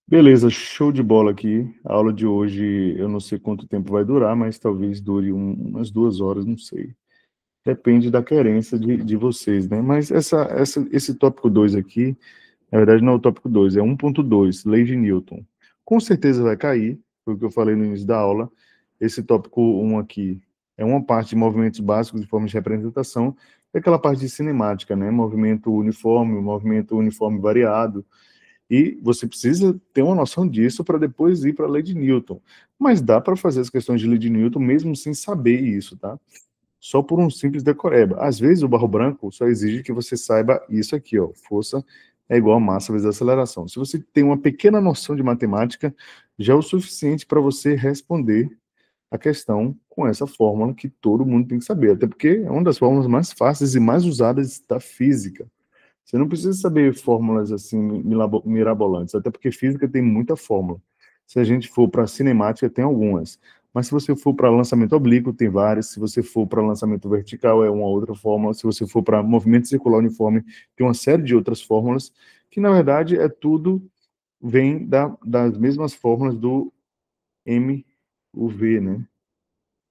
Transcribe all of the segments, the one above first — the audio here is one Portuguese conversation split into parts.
Beleza, show de bola aqui. A aula de hoje, eu não sei quanto tempo vai durar, mas talvez dure umas 2 horas, não sei. Depende da querência de vocês, né? Mas esse tópico 2 aqui, na verdade não é o tópico 2, é 1.2, Lei de Newton. Com certeza vai cair, foi o que eu falei no início da aula. Esse tópico 1 aqui é uma parte de movimentos básicos de formas de representação, é aquela parte de cinemática, né? Movimento uniforme variado, e você precisa ter uma noção disso para depois ir para a lei de Newton. Mas dá para fazer as questões de lei de Newton mesmo sem saber isso, tá? Só por um simples decoreba. Às vezes o barro branco só exige que você saiba isso aqui, ó. Força é igual a massa vezes a aceleração. Se você tem uma pequena noção de matemática, já é o suficiente para você responder a questão com essa fórmula que todo mundo tem que saber. Até porque é uma das fórmulas mais fáceis e mais usadas da física. Você não precisa saber fórmulas assim mirabolantes, até porque física tem muita fórmula. Se a gente for para cinemática, tem algumas. Mas se você for para lançamento oblíquo, tem várias. Se você for para lançamento vertical, é uma outra fórmula. Se você for para movimento circular uniforme, tem uma série de outras fórmulas, que na verdade é tudo, vem das mesmas fórmulas do MUV, né?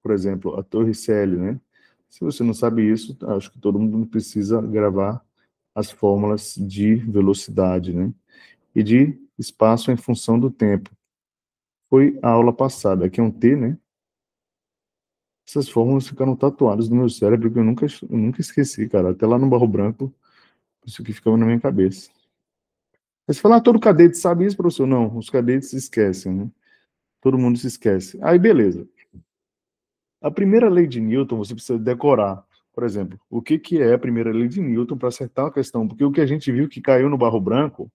Por exemplo, a Torricelli, né? Se você não sabe isso, acho que todo mundo precisa gravar as fórmulas de velocidade, né? E de espaço em função do tempo. Foi a aula passada, aqui é um T, né? Essas fórmulas ficaram tatuadas no meu cérebro, que eu nunca esqueci, cara. Até lá no Barro Branco, isso aqui ficava na minha cabeça. Aí você fala, todo cadete sabe isso, professor? Não, os cadetes se esquecem, né? Todo mundo se esquece. Aí, beleza. A primeira lei de Newton você precisa decorar. Por exemplo, o que é a primeira lei de Newton para acertar a questão? Porque o que a gente viu que caiu no Barro Branco,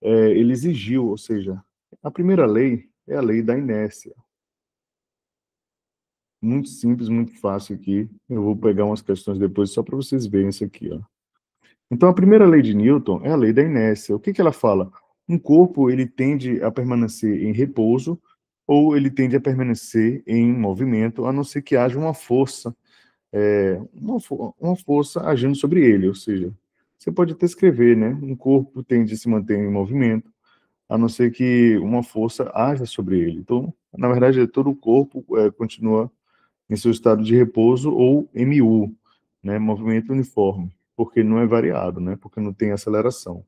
ele exigiu, ou seja, a primeira lei é a lei da inércia. Muito simples, muito fácil aqui. Eu vou pegar umas questões depois só para vocês verem isso aqui, ó. Então, a primeira lei de Newton é a lei da inércia. O que ela fala? Um corpo, ele tende a permanecer em repouso ou ele tende a permanecer em movimento, a não ser que haja uma força, uma força agindo sobre ele. Ou seja, você pode até escrever, né? Um corpo tende a se manter em movimento, a não ser que uma força haja sobre ele. Então, na verdade, todo o corpo continua em seu estado de repouso ou MU, né, movimento uniforme, porque não é variado, né, porque não tem aceleração.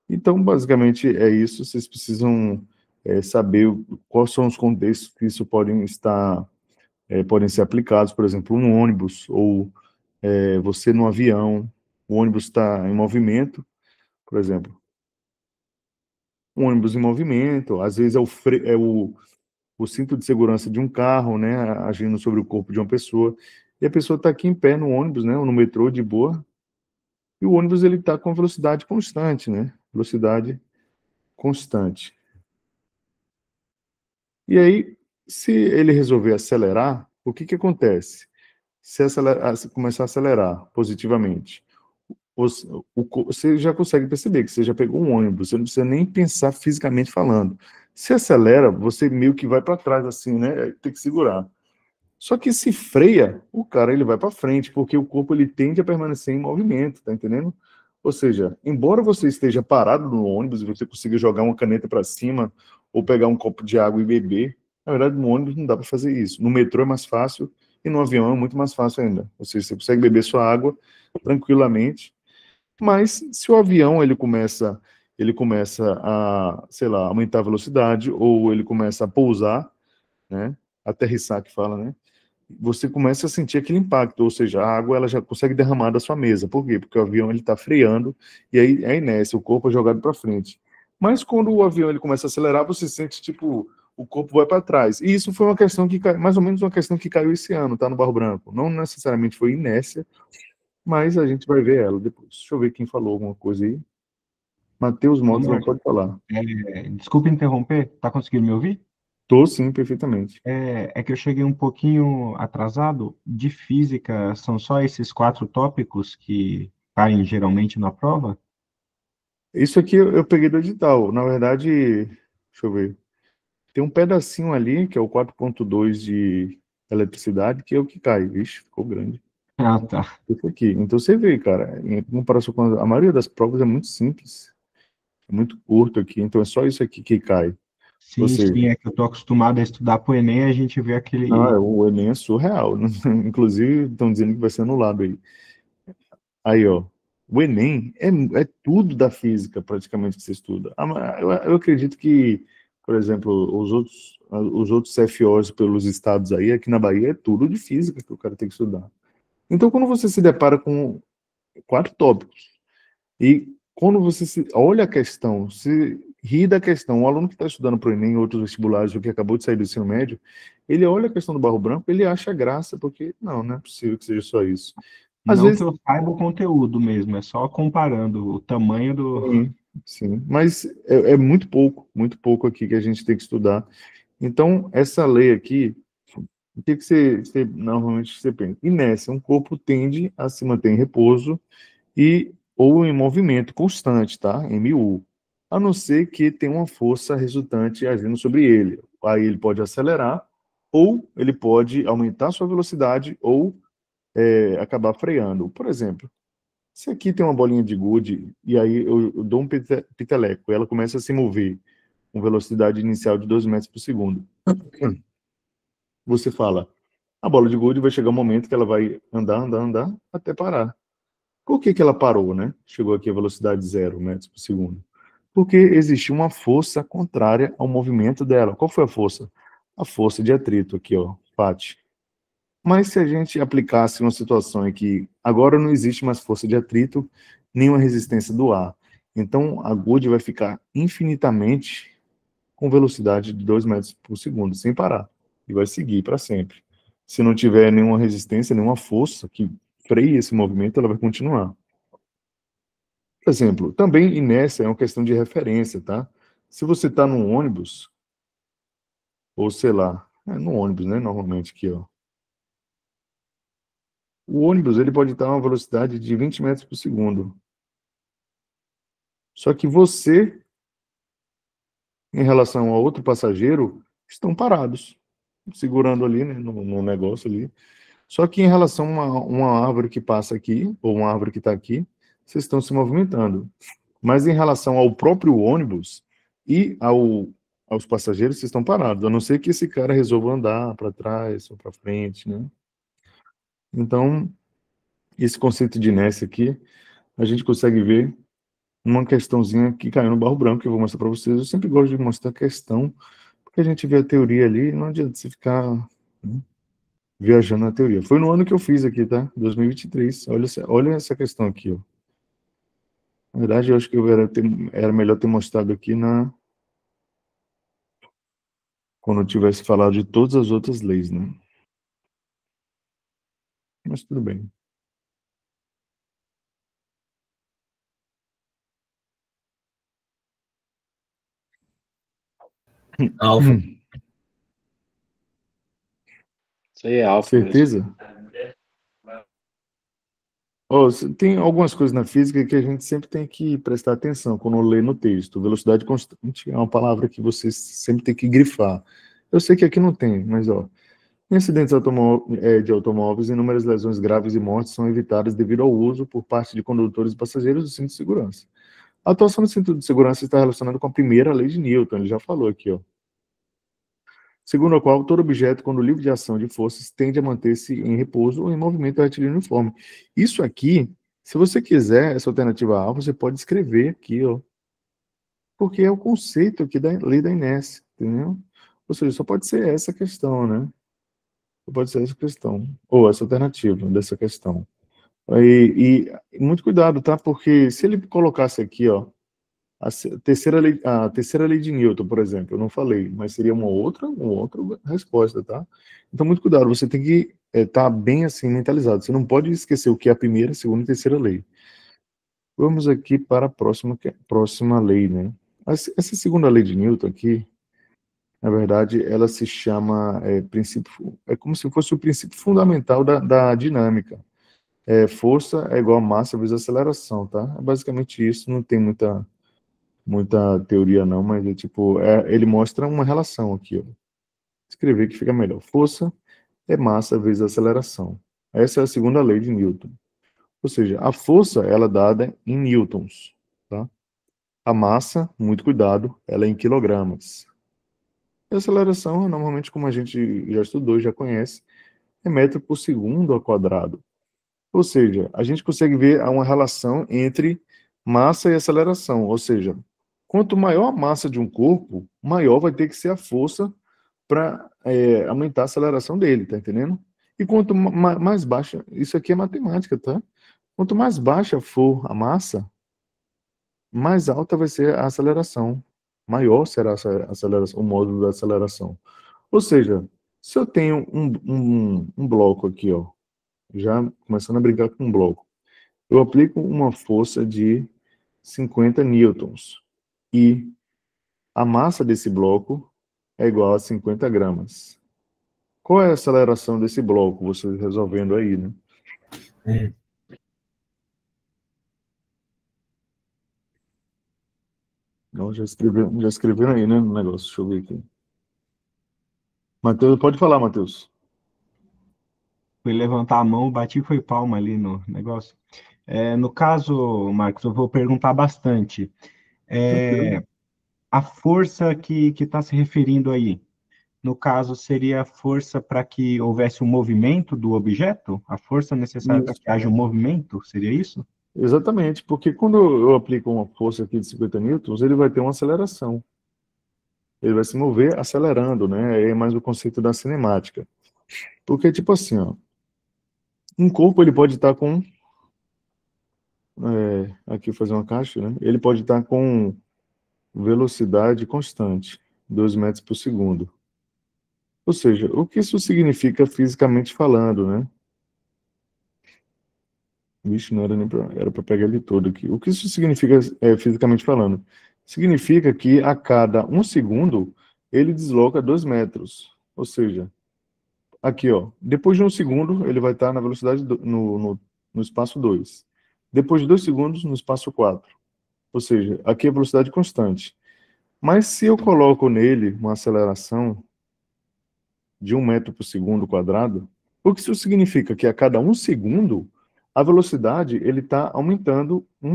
Então, basicamente, é isso. Vocês precisam saber quais são os contextos que isso podem ser aplicados, por exemplo, um ônibus ou você no avião, o ônibus está em movimento, por exemplo, um ônibus em movimento, às vezes o cinto de segurança de um carro, né, agindo sobre o corpo de uma pessoa, e a pessoa está aqui em pé no ônibus, né, ou no metrô de boa, e o ônibus ele está com velocidade constante, né, velocidade constante. E aí, se ele resolver acelerar, o que que acontece? Se começar a acelerar positivamente, você já consegue perceber que você já pegou um ônibus, você não precisa nem pensar fisicamente falando. Se acelera, você meio que vai para trás assim, né, tem que segurar. Só que se freia, o cara ele vai para frente, porque o corpo ele tende a permanecer em movimento, tá entendendo? Ou seja, embora você esteja parado no ônibus e você consiga jogar uma caneta para cima ou pegar um copo de água e beber, na verdade no ônibus não dá para fazer isso. No metrô é mais fácil e no avião é muito mais fácil ainda. Ou seja, você consegue beber sua água tranquilamente, mas se o avião ele começa a, sei lá, aumentar a velocidade ou ele começa a pousar, né? Aterrissar que fala, né? Você começa a sentir aquele impacto, ou seja, a água ela já consegue derramar da sua mesa. Por quê? Porque o avião ele está freando e aí é inércia, o corpo é jogado para frente. Mas quando o avião ele começa a acelerar, você sente tipo o corpo vai para trás. E isso foi uma questão que mais ou menos uma questão que caiu esse ano, tá no Barro Branco. Não necessariamente foi inércia, mas a gente vai ver ela depois. Deixa eu ver quem falou alguma coisa aí. Matheus Ô, Motos não Marco, pode falar. desculpa interromper, tá conseguindo me ouvir? Tô sim, perfeitamente. É que eu cheguei um pouquinho atrasado. De física, são só esses quatro tópicos que caem geralmente na prova? Isso aqui eu peguei do edital. Na verdade, deixa eu ver. Tem um pedacinho ali, que é o 4.2 de eletricidade, que é o que cai. Vixe, ficou grande. Ah, tá. Isso aqui. Então você vê, cara, em comparação com a maioria das provas é muito simples. é muito curto aqui, então é só isso aqui que cai. Ou Sim, seja, sim, é que eu tô acostumado a estudar pro Enem, a gente vê não, aquele. o Enem é surreal, né? Inclusive estão dizendo que vai ser anulado aí. Aí, ó, o Enem é tudo da física, praticamente, que você estuda. Eu acredito que, por exemplo, os outros CFOs pelos estados aí, aqui na Bahia, é tudo de física que o cara tem que estudar. Então, quando você se depara com 4 tópicos, e quando você olha a questão, se ri da questão, o aluno que está estudando para o Enem, outros vestibulares, o que acabou de sair do ensino médio, ele olha a questão do barro branco, ele acha graça, porque não é possível que seja só isso. Às Não que vezes, eu saiba o conteúdo mesmo, é só comparando o tamanho do. sim, sim, mas é muito pouco aqui que a gente tem que estudar. Então, essa lei aqui, o que você normalmente você pensa? Inércia, um corpo tende a se manter em repouso e ou em movimento constante, tá? MU. A não ser que tenha uma força resultante agindo sobre ele. Aí ele pode acelerar, ou ele pode aumentar sua velocidade, ou acabar freando. Por exemplo, se aqui tem uma bolinha de gude, e aí eu dou um piteleco, ela começa a se mover com velocidade inicial de 2 metros por segundo. Você fala, a bola de gude vai chegar um momento que ela vai andar, andar, andar, até parar. Por que ela parou, né? Chegou aqui a velocidade 0 metros por segundo. Porque existiu uma força contrária ao movimento dela. Qual foi a força? A força de atrito aqui, ó, Pati. Mas se a gente aplicasse uma situação em que agora não existe mais força de atrito, nenhuma resistência do ar. Então, a Good vai ficar infinitamente com velocidade de 2 metros por segundo, sem parar. E vai seguir para sempre. Se não tiver nenhuma resistência, nenhuma força que freie esse movimento, ela vai continuar. Por exemplo, também inércia é uma questão de referência, tá? Se você está num ônibus, ou sei lá, no ônibus, né, normalmente aqui, ó. O ônibus, ele pode estar a uma velocidade de 20 metros por segundo. Só que você, em relação a outro passageiro, estão parados, segurando ali, né, no negócio ali. Só que em relação a uma árvore que passa aqui, ou uma árvore que está aqui, vocês estão se movimentando. Mas em relação ao próprio ônibus e aos passageiros, vocês estão parados, a não ser que esse cara resolva andar para trás ou para frente, né? Então, esse conceito de inércia aqui, a gente consegue ver uma questãozinha que caiu no barro branco, que eu vou mostrar para vocês. Eu sempre gosto de mostrar a questão, porque a gente vê a teoria ali, não adianta você ficar, né, viajando na teoria. Foi no ano que eu fiz aqui, tá? 2023. Olha essa questão aqui, ó. Na verdade, eu acho que era melhor ter mostrado aqui quando eu tivesse falado de todas as outras leis, né? Mas tudo bem. Alfa. Isso aí é alfa mesmo. Certeza? Tem algumas coisas na física que a gente sempre tem que prestar atenção quando lê no texto. Velocidade constante é uma palavra que você sempre tem que grifar. Eu sei que aqui não tem, mas em acidentes de automóveis, inúmeras lesões graves e mortes são evitadas devido ao uso por parte de condutores e passageiros do cinto de segurança. A atuação do cinto de segurança está relacionada com a primeira lei de Newton, ele já falou aqui, ó. Segundo a qual todo objeto, quando livre de ação de forças, tende a manter-se em repouso ou em movimento retilíneo uniforme. Isso aqui, se você quiser essa alternativa A, você pode escrever aqui, ó, porque é o conceito aqui da lei da inércia, entendeu? Ou seja, só pode ser essa questão, né? Só pode ser essa questão, ou essa alternativa dessa questão. E muito cuidado, tá? Porque se ele colocasse aqui, ó, a terceira lei de Newton, por exemplo, eu não falei, mas seria uma outra resposta, tá? Então, muito cuidado, você tem que estar bem assim mentalizado. Você não pode esquecer o que é a primeira, segunda e terceira lei. Vamos aqui para a próxima lei, né? Essa segunda lei de Newton aqui, na verdade, ela se chama princípio, é como se fosse o princípio fundamental da dinâmica. Força é igual a massa vezes aceleração, tá? É basicamente isso, não tem muita teoria não, mas ele mostra uma relação aqui, ó. Escrever que fica melhor. Força é massa vezes aceleração. Essa é a segunda lei de Newton. Ou seja, a força ela é dada em newtons, tá? A massa, muito cuidado, ela é em quilogramas. E a aceleração, normalmente, como a gente já estudou, já conhece, é metro por segundo ao quadrado. Ou seja, a gente consegue ver uma relação entre massa e aceleração. Ou seja, quanto maior a massa de um corpo, maior vai ter que ser a força para aumentar a aceleração dele, tá entendendo? E quanto mais baixa, isso aqui é matemática, tá? Quanto mais baixa for a massa, mais alta vai ser a aceleração. Maior será a aceleração, o módulo da aceleração. Ou seja, se eu tenho um bloco aqui, ó, já começando a brincar com um bloco, eu aplico uma força de 50 newtons e a massa desse bloco é igual a 50 gramas. Qual é a aceleração desse bloco? Você resolvendo aí, né? Não, já escreveram aí, né, no negócio. Deixa eu ver aqui. Matheus, pode falar, Matheus. Fui levantar a mão, bati foi palma ali no negócio. No caso, Marcos, eu vou perguntar bastante. Tranquilo. A força que está se referindo aí, no caso, seria a força para que houvesse um movimento do objeto? A força necessária para Isso. que haja um movimento? Seria isso? Exatamente, porque quando eu aplico uma força aqui de 50 newtons, ele vai ter uma aceleração. Ele vai se mover acelerando, né? É mais o conceito da cinemática. Porque, tipo assim, ó, um corpo ele pode estar com, aqui fazer uma caixa, né? Ele pode estar com velocidade constante, 2 metros por segundo. Ou seja, o que isso significa fisicamente falando, né? Vixe, não era nem era para pegar ele todo aqui. O que isso significa fisicamente falando? Significa que a cada 1 segundo ele desloca 2 metros. Ou seja, aqui, ó, depois de 1 segundo ele vai estar na velocidade no espaço 2. Depois de 2 segundos, no espaço 4. Ou seja, aqui é velocidade constante. Mas se eu coloco nele uma aceleração de 1 metro por segundo quadrado, o que isso significa? Que a cada 1 segundo, a velocidade ele está aumentando 1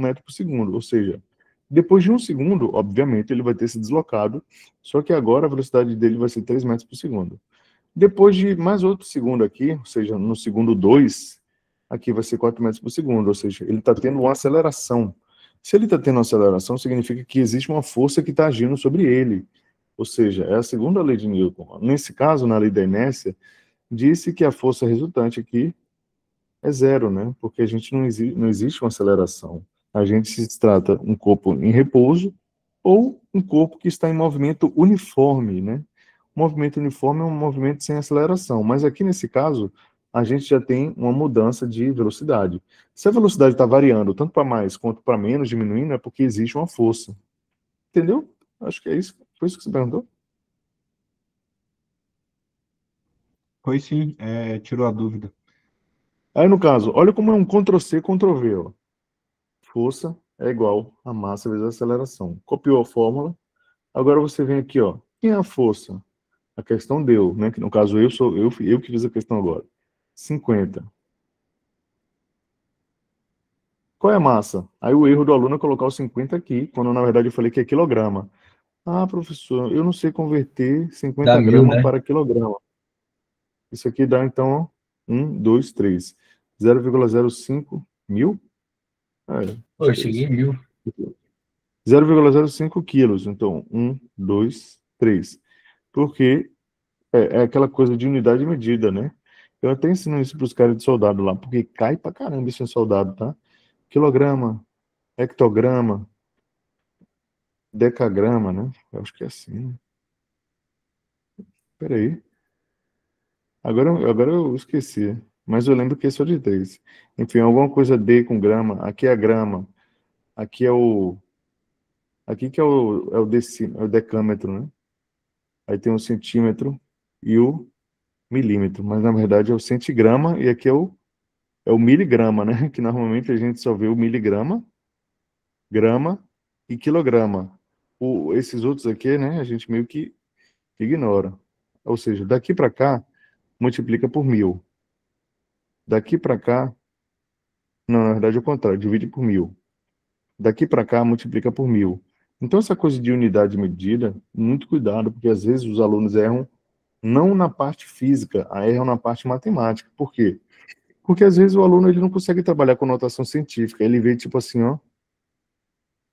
metro por segundo. Ou seja, depois de 1 segundo, obviamente, ele vai ter se deslocado, só que agora a velocidade dele vai ser 3 metros por segundo. Depois de mais outro segundo aqui, ou seja, no segundo 2, aqui vai ser 4 metros por segundo, ou seja, ele está tendo uma aceleração. Se ele está tendo uma aceleração, significa que existe uma força que está agindo sobre ele. Ou seja, é a segunda lei de Newton. Nesse caso, na lei da inércia, disse que a força resultante aqui é zero, né? Porque a gente não existe uma aceleração. A gente se trata um corpo em repouso ou um corpo que está em movimento uniforme, né? O movimento uniforme é um movimento sem aceleração, mas aqui nesse caso, a gente já tem uma mudança de velocidade. Se a velocidade está variando tanto para mais quanto para menos, diminuindo, é porque existe uma força. Entendeu? Acho que é isso. Foi isso que você perguntou? Foi sim, tirou a dúvida. Aí, no caso, olha como é um Ctrl+C, Ctrl+V. Ó. Força é igual a massa vezes a aceleração. Copiou a fórmula. Agora você vem aqui, ó. Quem é a força? A questão deu, né? Que no caso eu que fiz a questão agora. 50. Qual é a massa? Aí o erro do aluno é colocar o 50 aqui, quando na verdade eu falei que é quilograma. Ah, professor, eu não sei converter 50 Dá 1000, gramas né? para quilograma. Isso aqui dá, então, 1, 2, 3. 0,05 mil? Pô, eu Acho que é cheguei isso. em 1000. 0,05 quilos. Então, 1, 2, 3. Porque é aquela coisa de unidade de medida, né? Eu até ensino isso para os caras de soldado lá, porque cai pra caramba isso em soldado, tá? Quilograma, hectograma, decagrama, né? Eu acho que é assim. Peraí. Agora eu esqueci. Mas eu lembro que é só de 3. Enfim, alguma coisa D com grama. Aqui é a grama. Aqui é o. Aqui que é o decâmetro, né? Aí tem o centímetro e o milímetro. Mas na verdade é o centigrama e aqui é o miligrama, né? Que normalmente a gente só vê o miligrama, grama e quilograma. Esses outros aqui, né? A gente meio que ignora. Ou seja, daqui para cá, multiplica por 1000. Daqui para cá, não, na verdade é o contrário, divide por 1000. daqui para cá multiplica por 1000. Então, essa coisa de unidade de medida, muito cuidado, porque às vezes os alunos erram não na parte física, erram na parte matemática. Por quê? Porque às vezes o aluno ele não consegue trabalhar com notação científica. Ele vê tipo assim, ó.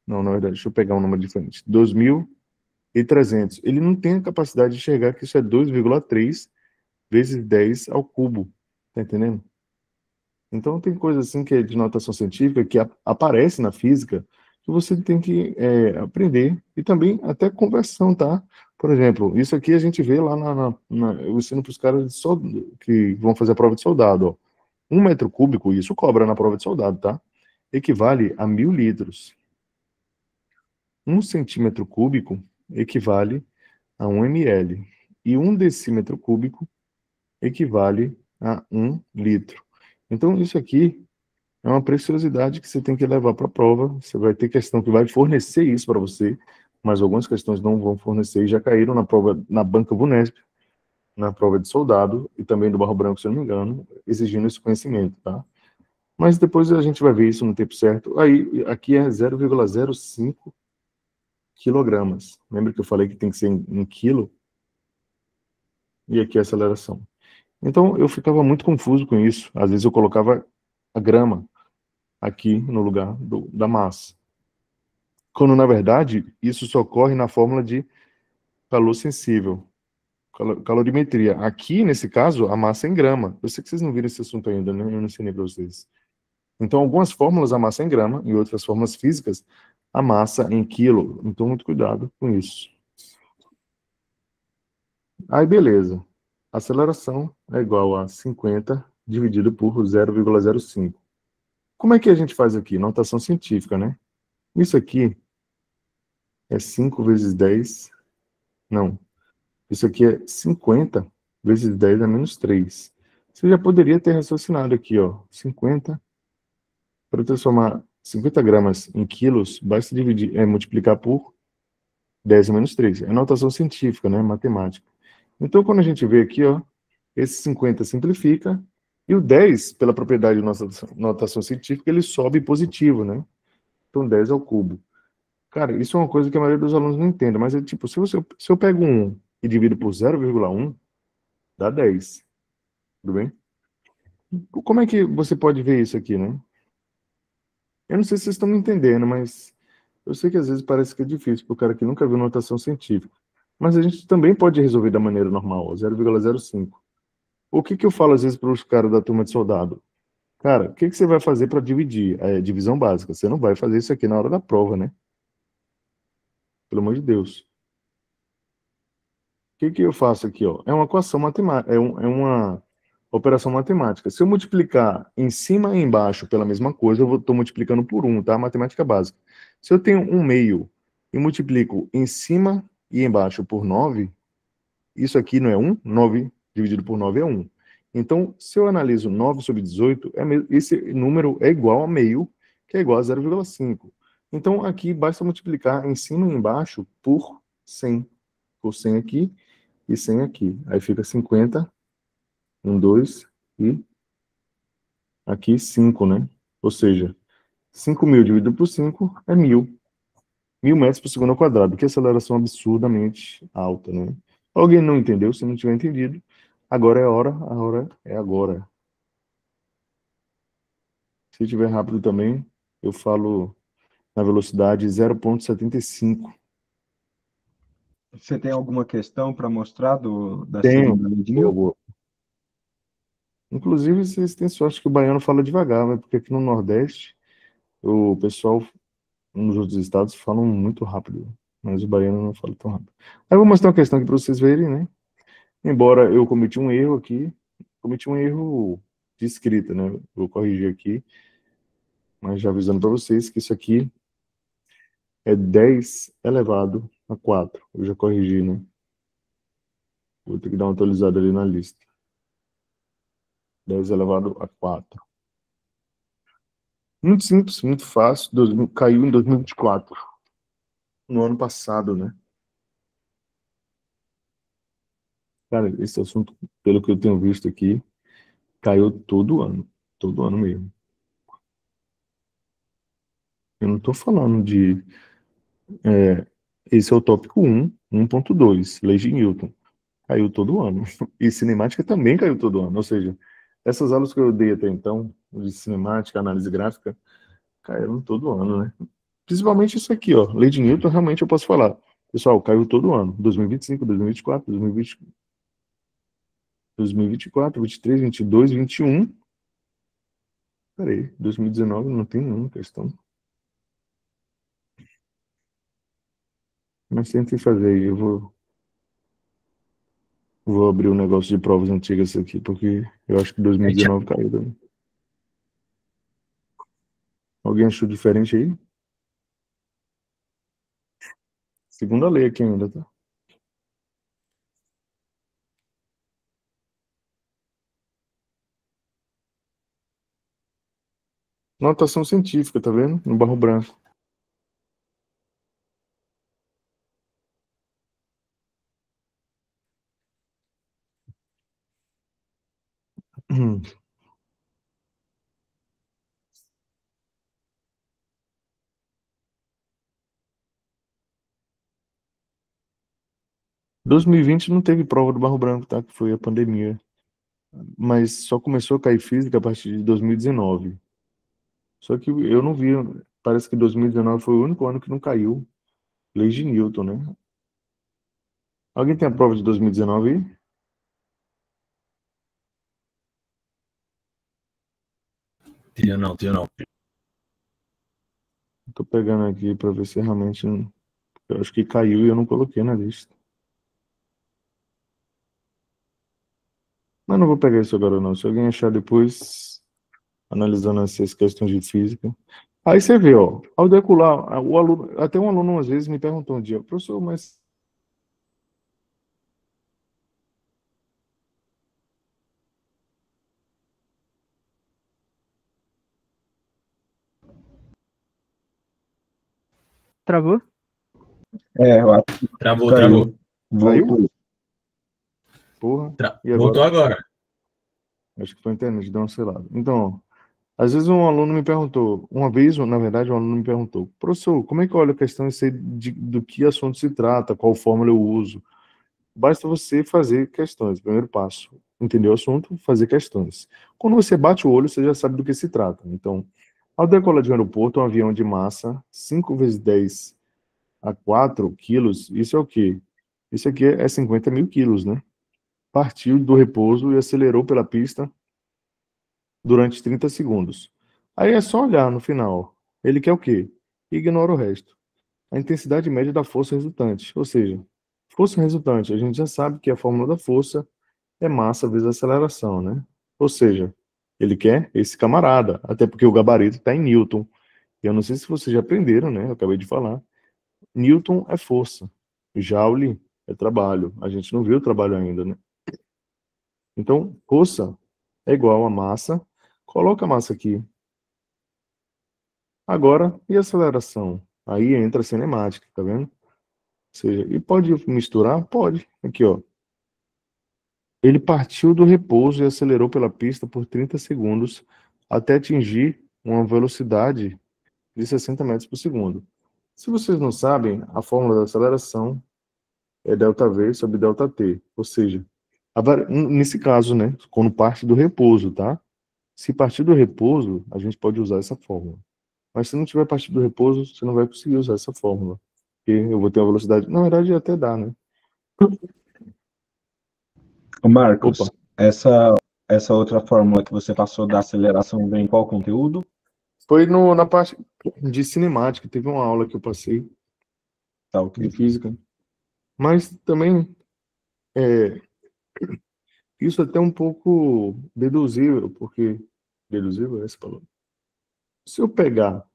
Não, na verdade, deixa eu pegar um número diferente. 2.300. Ele não tem a capacidade de enxergar que isso é 2,3 vezes 10 ao cubo. Tá entendendo? Então, tem coisa assim que é de notação científica que aparece na física que você tem que aprender. E também até conversão, tá? Por exemplo, isso aqui a gente vê lá eu ensino para os caras que vão fazer a prova de soldado. Ó. 1 metro cúbico, isso cobra na prova de soldado, tá? Equivale a 1000 litros. 1 centímetro cúbico equivale a 1 ml. E 1 decímetro cúbico equivale a 1 litro. Então, isso aqui é uma preciosidade que você tem que levar para a prova. Você vai ter questão que vai fornecer isso para você, mas algumas questões não vão fornecer e já caíram na prova, na banca VUNESP, na prova de soldado e também do Barro Branco, se eu não me engano, exigindo esse conhecimento, tá? Mas depois a gente vai ver isso no tempo certo. Aí, aqui é 0,05 quilogramas. Lembra que eu falei que tem que ser em quilo? E aqui é a aceleração. Então, eu ficava muito confuso com isso. Às vezes eu colocava a grama aqui no lugar da massa. Quando, na verdade, isso só ocorre na fórmula de calor sensível, calorimetria. Aqui, nesse caso, a massa é em grama. Eu sei que vocês não viram esse assunto ainda, né? Eu não ensinei para vocês. Então, algumas fórmulas, a massa é em grama, e outras fórmulas físicas, a massa em quilo. Então, muito cuidado com isso. Aí, beleza. Aceleração é igual a 50 dividido por 0,05. Como é que a gente faz aqui? Notação científica, né? Isso aqui é 5 vezes 10. Não. Isso aqui é 50 vezes 10 a menos 3. Você já poderia ter raciocinado aqui, ó. 50. Para transformar 50 gramas em quilos, basta multiplicar por 10 a menos 3. É notação científica, né? Matemática. Então, quando a gente vê aqui, ó, esse 50 simplifica, e o 10, pela propriedade de nossa notação científica, ele sobe positivo, né? Então, 10 ao cubo. Cara, isso é uma coisa que a maioria dos alunos não entende, mas é tipo, se eu pego 1 e divido por 0,1, dá 10. Tudo bem? Como é que você pode ver isso aqui, né? Eu não sei se vocês estão me entendendo, mas eu sei que às vezes parece que é difícil para o cara que nunca viu notação científica. Mas a gente também pode resolver da maneira normal, 0,05. O que que eu falo às vezes para os caras da turma de soldado? Cara, o que que você vai fazer para dividir? É divisão básica. Você não vai fazer isso aqui na hora da prova, né? Pelo amor de Deus. O que que eu faço aqui, ó? É uma equação matemática, é uma operação matemática. Se eu multiplicar em cima e embaixo pela mesma coisa, eu estou multiplicando por 1, tá? Matemática básica. Se eu tenho 1/2 e multiplico em cima e embaixo por 9, isso aqui não é 1? 9 dividido por 9 é 1. Então, se eu analiso 9 sobre 18, esse número é igual a meio, que é igual a 0,5. Então, aqui basta multiplicar em cima e embaixo por 100. Por 100 aqui e 100 aqui. Aí fica 50, 1, 2 e aqui 5, né? Ou seja, 5.000 dividido por 5 é 1.000. 1.000 metros por segundo ao quadrado, que aceleração absurdamente alta, né? Alguém não entendeu? Se não tiver entendido, agora é a hora é agora. Se tiver rápido também, eu falo na velocidade 0,75. Você tem alguma questão para mostrar da Tenho. segunda lei de Boa, Newton? boa. Inclusive, vocês têm sorte que o baiano fala devagar, né? Porque aqui no Nordeste, o pessoal nos outros estados falam muito rápido, mas o baiano não fala tão rápido. Aí eu vou mostrar uma questão aqui para vocês verem, né? Embora eu cometi um erro aqui, cometi um erro de escrita, né? Vou corrigir aqui, mas já avisando para vocês que isso aqui é 10 elevado a 4. Eu já corrigi, né? Vou ter que dar uma atualizada ali na lista. 10 elevado a 4. Muito simples, muito fácil. Caiu em 2024, no ano passado, né? Cara, esse assunto, pelo que eu tenho visto aqui, caiu todo ano mesmo. Eu não estou falando de... esse é o tópico 1, 1.2, Lei de Newton. Caiu todo ano. E cinemática também caiu todo ano. Ou seja, essas aulas que eu dei até então, de cinemática, análise gráfica, caíram todo ano, né? Principalmente isso aqui, ó. Lei de Newton, realmente eu posso falar. Pessoal, caiu todo ano. 2025, 2024, 2020, 2024, 23, 22, 21. Peraí, 2019 não tem nenhuma questão. Mas tentei fazer aí. Vou abrir um negócio de provas antigas aqui, porque eu acho que 2019 caiu também. Alguém achou diferente aí? Segunda lei aqui ainda, tá? Notação científica, tá vendo? No barro branco. Hum. 2020 não teve prova do barro branco, tá? Que foi a pandemia. Mas só começou a cair física a partir de 2019. Só que eu não vi. Parece que 2019 foi o único ano que não caiu lei de Newton, né? Alguém tem a prova de 2019 aí? Tenho não. Tô pegando aqui para ver se realmente. Eu acho que caiu e eu não coloquei na lista. Mas não vou pegar isso agora, não. Se alguém achar depois, analisando essas questões de física. Aí você vê, ó, ao decolar, o aluno, até um aluno às vezes me perguntou um dia, professor, mas Travou? Eu acho que Travou. caiu? voltou. Porra. E agora? Voltou agora. Acho que foi a internet, deu uma selada. Então, às vezes um aluno me perguntou, uma vez, na verdade, um aluno me perguntou, professor, como é que eu olho a questão e sei do que assunto se trata, qual fórmula eu uso? Basta você fazer questões, primeiro passo. Entender o assunto, fazer questões. Quando você bate o olho, você já sabe do que se trata. Então, ao decolar de um aeroporto, um avião de massa 5 vezes 10 a 4 quilos, isso é o quê? Isso aqui é 50 mil quilos, né? Partiu do repouso e acelerou pela pista durante 30 segundos. Aí é só olhar no final. Ele quer o quê? Ignora o resto. A intensidade média da força resultante. Ou seja, força resultante, a gente já sabe que a fórmula da força é massa vezes aceleração, né? Ou seja, ele quer esse camarada, até porque o gabarito está em Newton. Eu não sei se vocês já aprenderam, né? Eu acabei de falar. Newton é força. Joule é trabalho. A gente não viu o trabalho ainda, né? Então, força é igual a massa. Coloca a massa aqui. Agora, e aceleração? Aí entra a cinemática, tá vendo? Ou seja, e pode misturar? Pode. Aqui, ó. Ele partiu do repouso e acelerou pela pista por 30 segundos até atingir uma velocidade de 60 metros por segundo. Se vocês não sabem, a fórmula da aceleração é ΔV sobre ΔT. Ou seja, nesse caso, né, quando parte do repouso, tá? Se partir do repouso, a gente pode usar essa fórmula. Mas se não tiver partido do repouso, você não vai conseguir usar essa fórmula. Porque eu vou ter uma velocidade... Na verdade, até dá, né? Ô Marcos, Opa. essa outra fórmula que você passou da aceleração vem em qual conteúdo? Foi na parte de cinemática. Teve uma aula que eu passei Tá, ok. de física. Mas também isso é até um pouco deduzível, porque... Deduzível é essa palavra? Se eu pegar,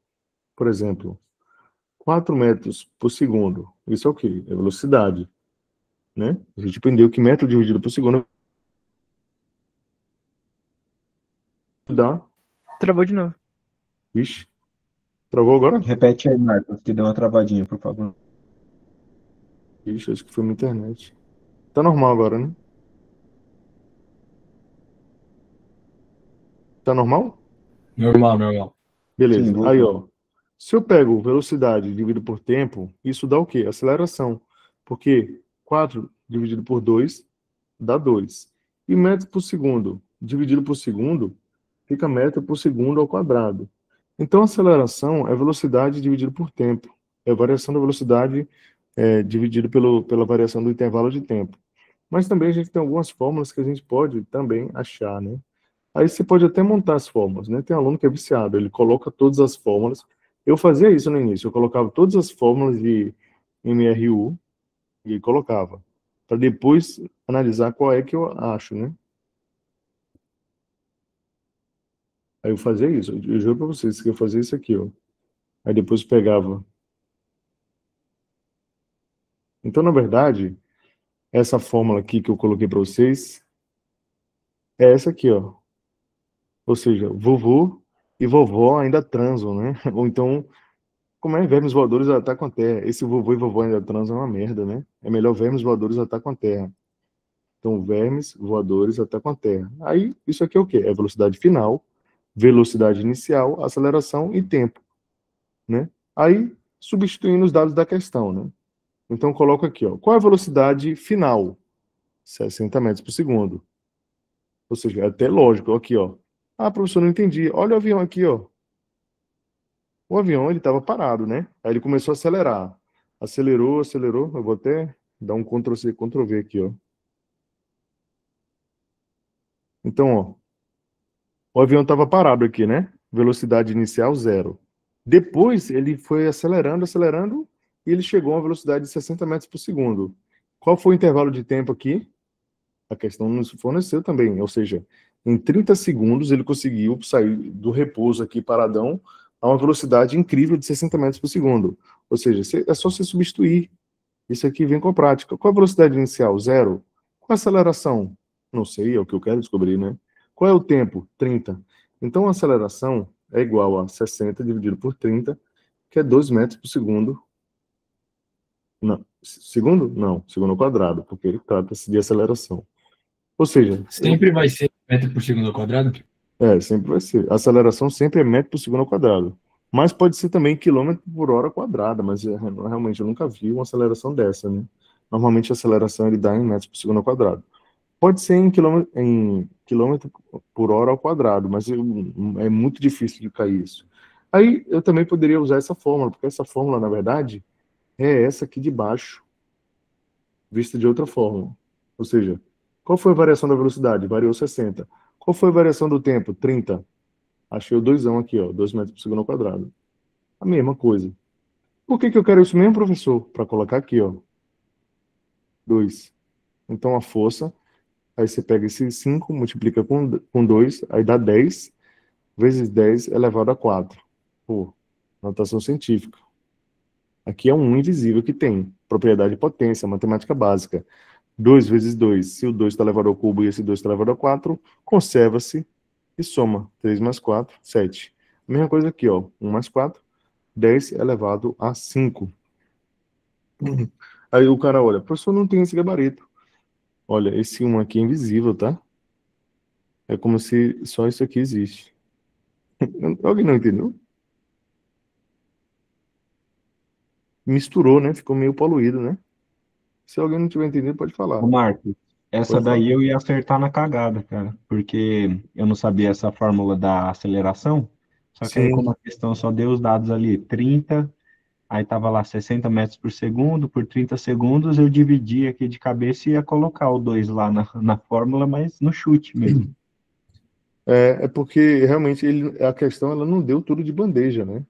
por exemplo, 4 metros por segundo, isso é o quê? É velocidade, né? A gente aprendeu que metro dividido por segundo dá... Travou de novo. Vixe, travou agora? Repete aí, Marcos, que deu uma travadinha, por favor. Vixe, acho que foi minha internet. Tá normal agora, né? Tá normal? Normal. Beleza. Sim, Aí, voltou. ó. Se eu pego velocidade dividido por tempo, isso dá o quê? Aceleração. Porque 4 dividido por 2 dá 2. E metro por segundo dividido por segundo fica metro por segundo ao quadrado. Então, aceleração é velocidade dividido por tempo. É a variação da velocidade dividido pela variação do intervalo de tempo. Mas também a gente tem algumas fórmulas que a gente pode também achar, né? Aí você pode até montar as fórmulas, né? Tem um aluno que é viciado, ele coloca todas as fórmulas. Eu fazia isso no início, eu colocava todas as fórmulas de MRU e colocava, para depois analisar qual é que eu acho, né? Aí eu fazia isso, eu juro para vocês que eu fazia isso aqui, ó. Aí depois pegava. Então, na verdade, essa fórmula aqui que eu coloquei para vocês é essa aqui, ó. Ou seja, vovô e vovó ainda transam, né? Ou então, como é? Vermes voadores atacam a Terra. Esse vovô e vovó ainda transam é uma merda, né? É melhor vermes voadores atacam a Terra. Então, vermes voadores atacam a Terra. Aí, isso aqui é o quê? É velocidade final, velocidade inicial, aceleração e tempo, né? Aí, substituindo os dados da questão, né? Então, coloco aqui, ó. Qual é a velocidade final? 60 metros por segundo. Ou seja, é até lógico, aqui, ó. Ah, professor, não entendi. Olha o avião aqui, ó. O avião, ele estava parado, né? Aí ele começou a acelerar. Acelerou, acelerou. Eu vou até dar um Ctrl+C, Ctrl+V aqui, ó. Então, ó. O avião estava parado aqui, né? Velocidade inicial, 0. Depois, ele foi acelerando, acelerando, e ele chegou a uma velocidade de 60 metros por segundo. Qual foi o intervalo de tempo aqui? A questão nos forneceu também, ou seja, em 30 segundos ele conseguiu sair do repouso aqui paradão a uma velocidade incrível de 60 metros por segundo. Ou seja, é só você substituir. Isso aqui vem com a prática. Qual a velocidade inicial? 0. Qual a aceleração? Não sei, é o que eu quero descobrir, né? Qual é o tempo? 30. Então a aceleração é igual a 60 dividido por 30, que é 2 metros por segundo. Não, segundo? Não, segundo ao quadrado, porque ele trata-se de aceleração. Ou seja, Sempre vai ser metro por segundo ao quadrado? sempre vai ser. A aceleração sempre é metro por segundo ao quadrado. Mas pode ser também quilômetro por hora quadrada, mas realmente eu nunca vi uma aceleração dessa, né? Normalmente a aceleração ele dá em metros por segundo ao quadrado. Pode ser em quilômetro por hora ao quadrado, mas é muito difícil de cair isso. Aí eu também poderia usar essa fórmula, porque essa fórmula, na verdade, é essa aqui de baixo, vista de outra forma. Ou seja, qual foi a variação da velocidade? Variou 60. Qual foi a variação do tempo? 30. Achei o doisão aqui, ó, 2 metros por segundo ao quadrado. A mesma coisa. Por que eu quero isso mesmo, professor? Para colocar aqui, ó, 2. Então a força, aí você pega esse 5, multiplica com 2, aí dá 10, vezes 10 elevado a 4. Pô, notação científica. Aqui é um invisível que tem propriedade de potência, matemática básica. 2 vezes 2, se o 2 está elevado ao cubo e esse 2 está elevado a 4, conserva-se e soma. 3 mais 4, 7. Mesma coisa aqui, ó. 1 mais 4, 10 elevado a 5. Aí o cara olha, professor, não tem esse gabarito. Olha, esse 1 aqui é invisível, tá? É como se só isso aqui existe. Alguém não entendeu? Misturou, né? Ficou meio poluído, né? Se alguém não tiver entendido, pode falar. Ô, Marcos, essa Pode falar. daí eu ia acertar na cagada, cara, porque eu não sabia essa fórmula da aceleração, só que aí Sim. como a questão só deu os dados ali, 30, aí tava lá 60 metros por segundo, por 30 segundos eu dividi aqui de cabeça e ia colocar o 2 lá na fórmula, mas no chute mesmo. É porque realmente a questão ela não deu tudo de bandeja, né?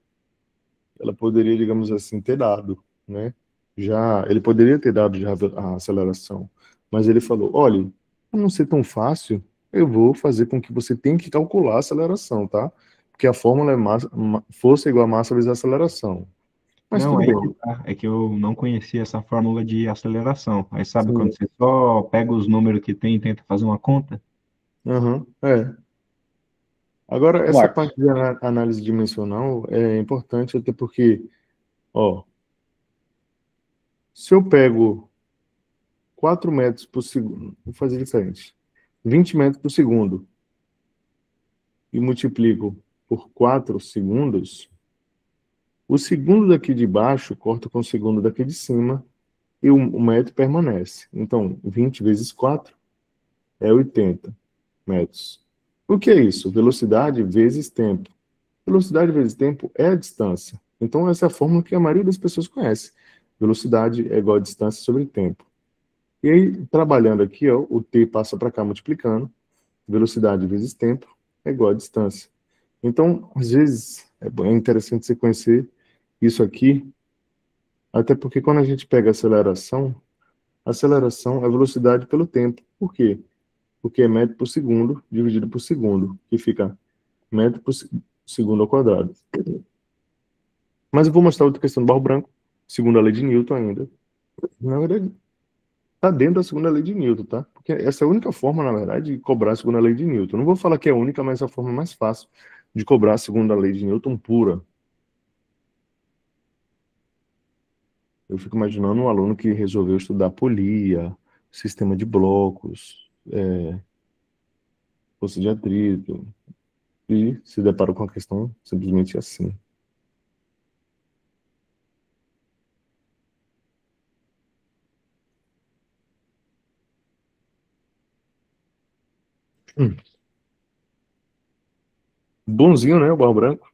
Ela poderia, digamos assim, ter dado, né? Ele poderia ter dado já a aceleração, mas ele falou, olha, para não ser tão fácil, eu vou fazer com que você tenha que calcular a aceleração, tá? Porque a fórmula é força igual a massa vezes a aceleração. Mas Não, tudo aí que bem. tá. É que eu não conhecia essa fórmula de aceleração. Aí sabe Sim. quando você só pega os números que tem e tenta fazer uma conta? Uhum, é. Agora, Ô, essa Marcos, parte de análise dimensional é importante até porque, ó, se eu pego 4 metros por segundo, vou fazer diferente, 20 metros por segundo, e multiplico por 4 segundos, O segundo daqui de baixo corta com o segundo daqui de cima e o metro permanece. Então, 20 vezes 4 é 80 metros. O que é isso? Velocidade vezes tempo. Velocidade vezes tempo é a distância. Então, essa é a fórmula que a maioria das pessoas conhece. Velocidade é igual a distância sobre tempo. E aí, trabalhando aqui, ó, o t passa para cá multiplicando. Velocidade vezes tempo é igual a distância. Então, às vezes, é interessante você conhecer isso aqui, até porque quando a gente pega aceleração é velocidade pelo tempo. Por quê? Porque é metro por segundo dividido por segundo, que fica metro por segundo ao quadrado. Mas eu vou mostrar outra questão do barro branco, segundo a lei de Newton ainda. Na verdade, está dentro da segunda lei de Newton, tá? Porque essa é a única forma, na verdade, de cobrar a segunda lei de Newton. Não vou falar que é a única, mas é a forma mais fácil de cobrar a segunda lei de Newton pura. Eu fico imaginando um aluno que resolveu estudar polia, sistema de blocos, força de atrito, e se deparou com a questão simplesmente assim. Bonzinho, né, o barro branco?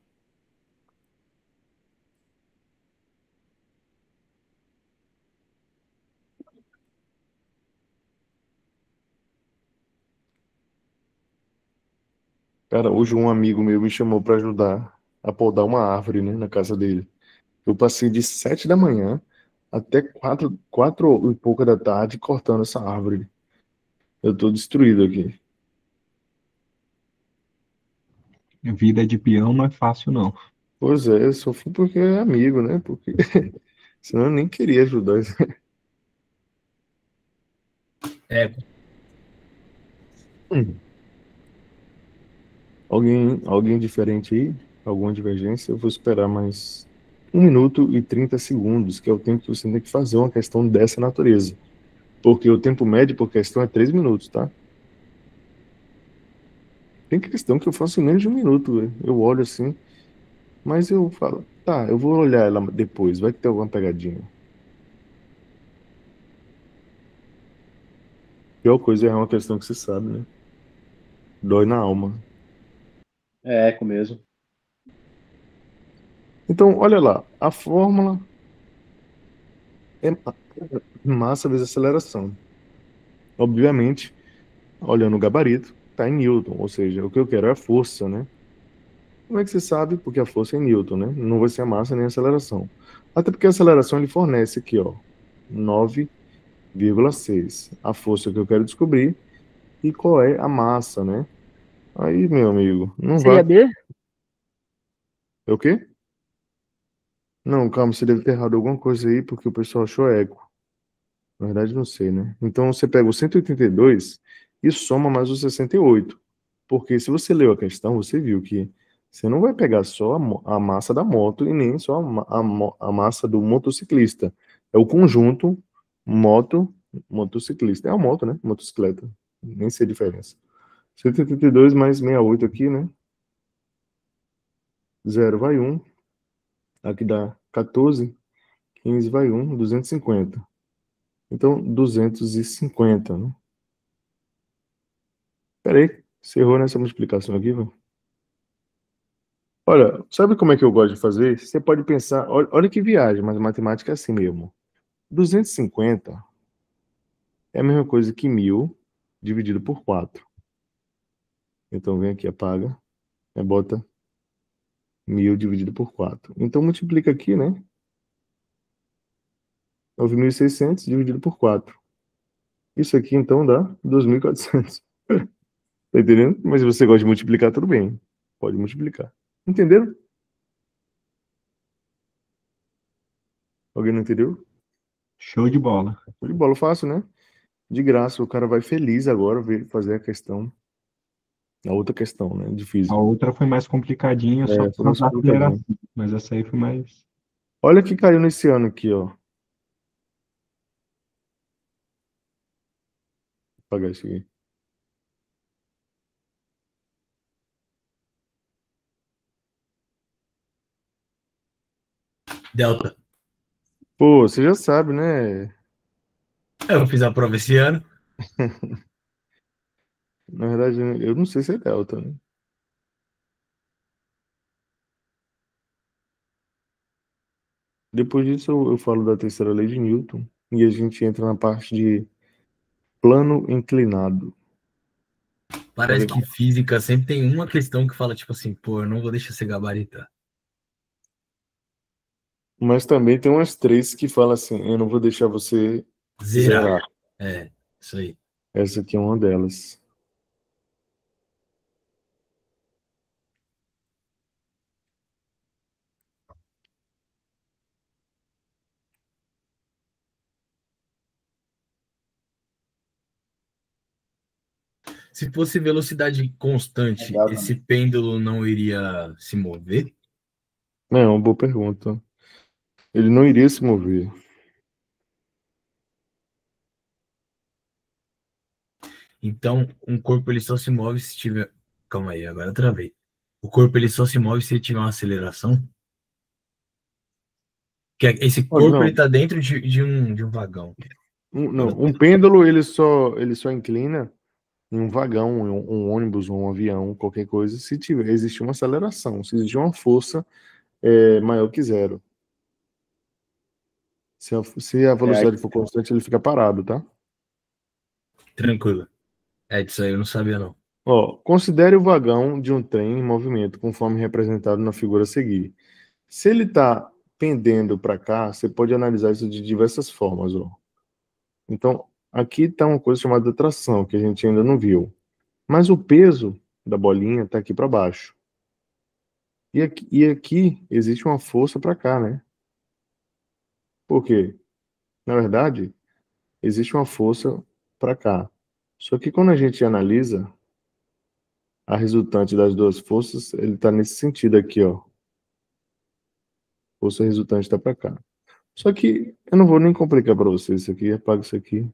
Cara, hoje um amigo meu me chamou para ajudar a podar uma árvore, né, na casa dele. Eu passei de 7 da manhã até quatro e pouca da tarde cortando essa árvore. Eu tô destruído aqui. Vida de peão não é fácil, não. Pois é, eu só fui porque é amigo, né? Porque senão eu nem queria ajudar. É, Hum. Alguém diferente aí? Alguma divergência? Eu vou esperar mais 1 minuto e 30 segundos, que é o tempo que você tem que fazer uma questão dessa natureza. Porque o tempo médio por questão é 3 minutos, tá? Tem questão que eu faço em menos de 1 minuto. Eu olho assim, mas eu falo, tá, eu vou olhar ela depois, vai que tem alguma pegadinha. Pior coisa é uma questão que você sabe, né? Dói na alma. É eco mesmo. Então, olha lá, a fórmula é massa vezes aceleração. Obviamente, olhando o gabarito, está em Newton, ou seja, o que eu quero é a força, né? Como é que você sabe? Porque a força é em Newton, né? Não vai ser a massa nem a aceleração. Até porque a aceleração ele fornece aqui, ó, 9,6. A força que eu quero descobrir e qual é a massa, né? Aí, meu amigo, não Seria vá. B? É o quê? Não, calma, você deve ter errado alguma coisa aí, porque o pessoal achou eco. Na verdade, não sei, né? Então você pega o 182 e soma mais o 68. Porque se você leu a questão, você viu que você não vai pegar só a massa da moto e nem só a massa do motociclista. É o conjunto motociclista. É a moto, né? Motocicleta. Nem sei a diferença. 182 mais 68 aqui, né? Zero vai um. Aqui dá 14. 15 vai um. 250. Então, 250, né? Peraí, você errou nessa multiplicação aqui, velho. Olha, sabe como é que eu gosto de fazer? Você pode pensar, olha que viagem, mas matemática é assim mesmo. 250 é a mesma coisa que 1.000 dividido por 4. Então vem aqui, apaga, bota 1.000 dividido por 4. Então multiplica aqui, né? 9.600 dividido por 4. Isso aqui então dá 2.400. Tá entendendo? Mas se você gosta de multiplicar, tudo bem. Pode multiplicar. Entenderam? Alguém não entendeu? Show de bola. Show de bola, fácil, né? De graça, o cara vai feliz agora ver fazer a questão, a outra questão, né, de A física. outra foi mais complicadinha, só por Foi causa mais da complicadinho. aceleração. Mas essa aí foi mais. Olha que caiu nesse ano aqui, ó. Vou apagar isso aqui. Delta. Pô, você já sabe, né? Eu fiz a prova esse ano. Na verdade, eu não sei se é delta, né? Depois disso, eu falo da terceira lei de Newton e a gente entra na parte de plano inclinado. Parece que física sempre tem uma questão que fala, tipo assim, pô, eu não vou deixar você gabaritar. Mas também tem umas três que falam assim: eu não vou deixar você Zerar. zerar. É, isso aí. Essa aqui é uma delas. Se fosse velocidade constante, esse pêndulo não iria se mover? É uma boa pergunta. Ele não iria se mover. Então, um corpo ele só se move se tiver. Calma aí, agora eu travei. O corpo ele só se move se ele tiver uma aceleração? Esse Olha, corpo ele não, tá dentro de um vagão. não, um pêndulo ele só inclina em um vagão, em um ônibus, um avião, qualquer coisa, se tiver existir uma aceleração, se existir uma força maior que zero. Se a velocidade for constante, ele fica parado, tá? Tranquilo. É disso aí, eu não sabia não. Ó, considere o vagão de um trem em movimento, conforme representado na figura a seguir. Se ele está pendendo para cá, você pode analisar isso de diversas formas, ó. Então, aqui está uma coisa chamada tração, que a gente ainda não viu. Mas o peso da bolinha está aqui para baixo. E aqui existe uma força para cá, né? Por quê? Na verdade, existe uma força para cá. Só que quando a gente analisa, a resultante das duas forças, ele está nesse sentido aqui, ó. Força resultante está para cá. Só que eu não vou nem complicar para vocês isso aqui, apaga isso aqui.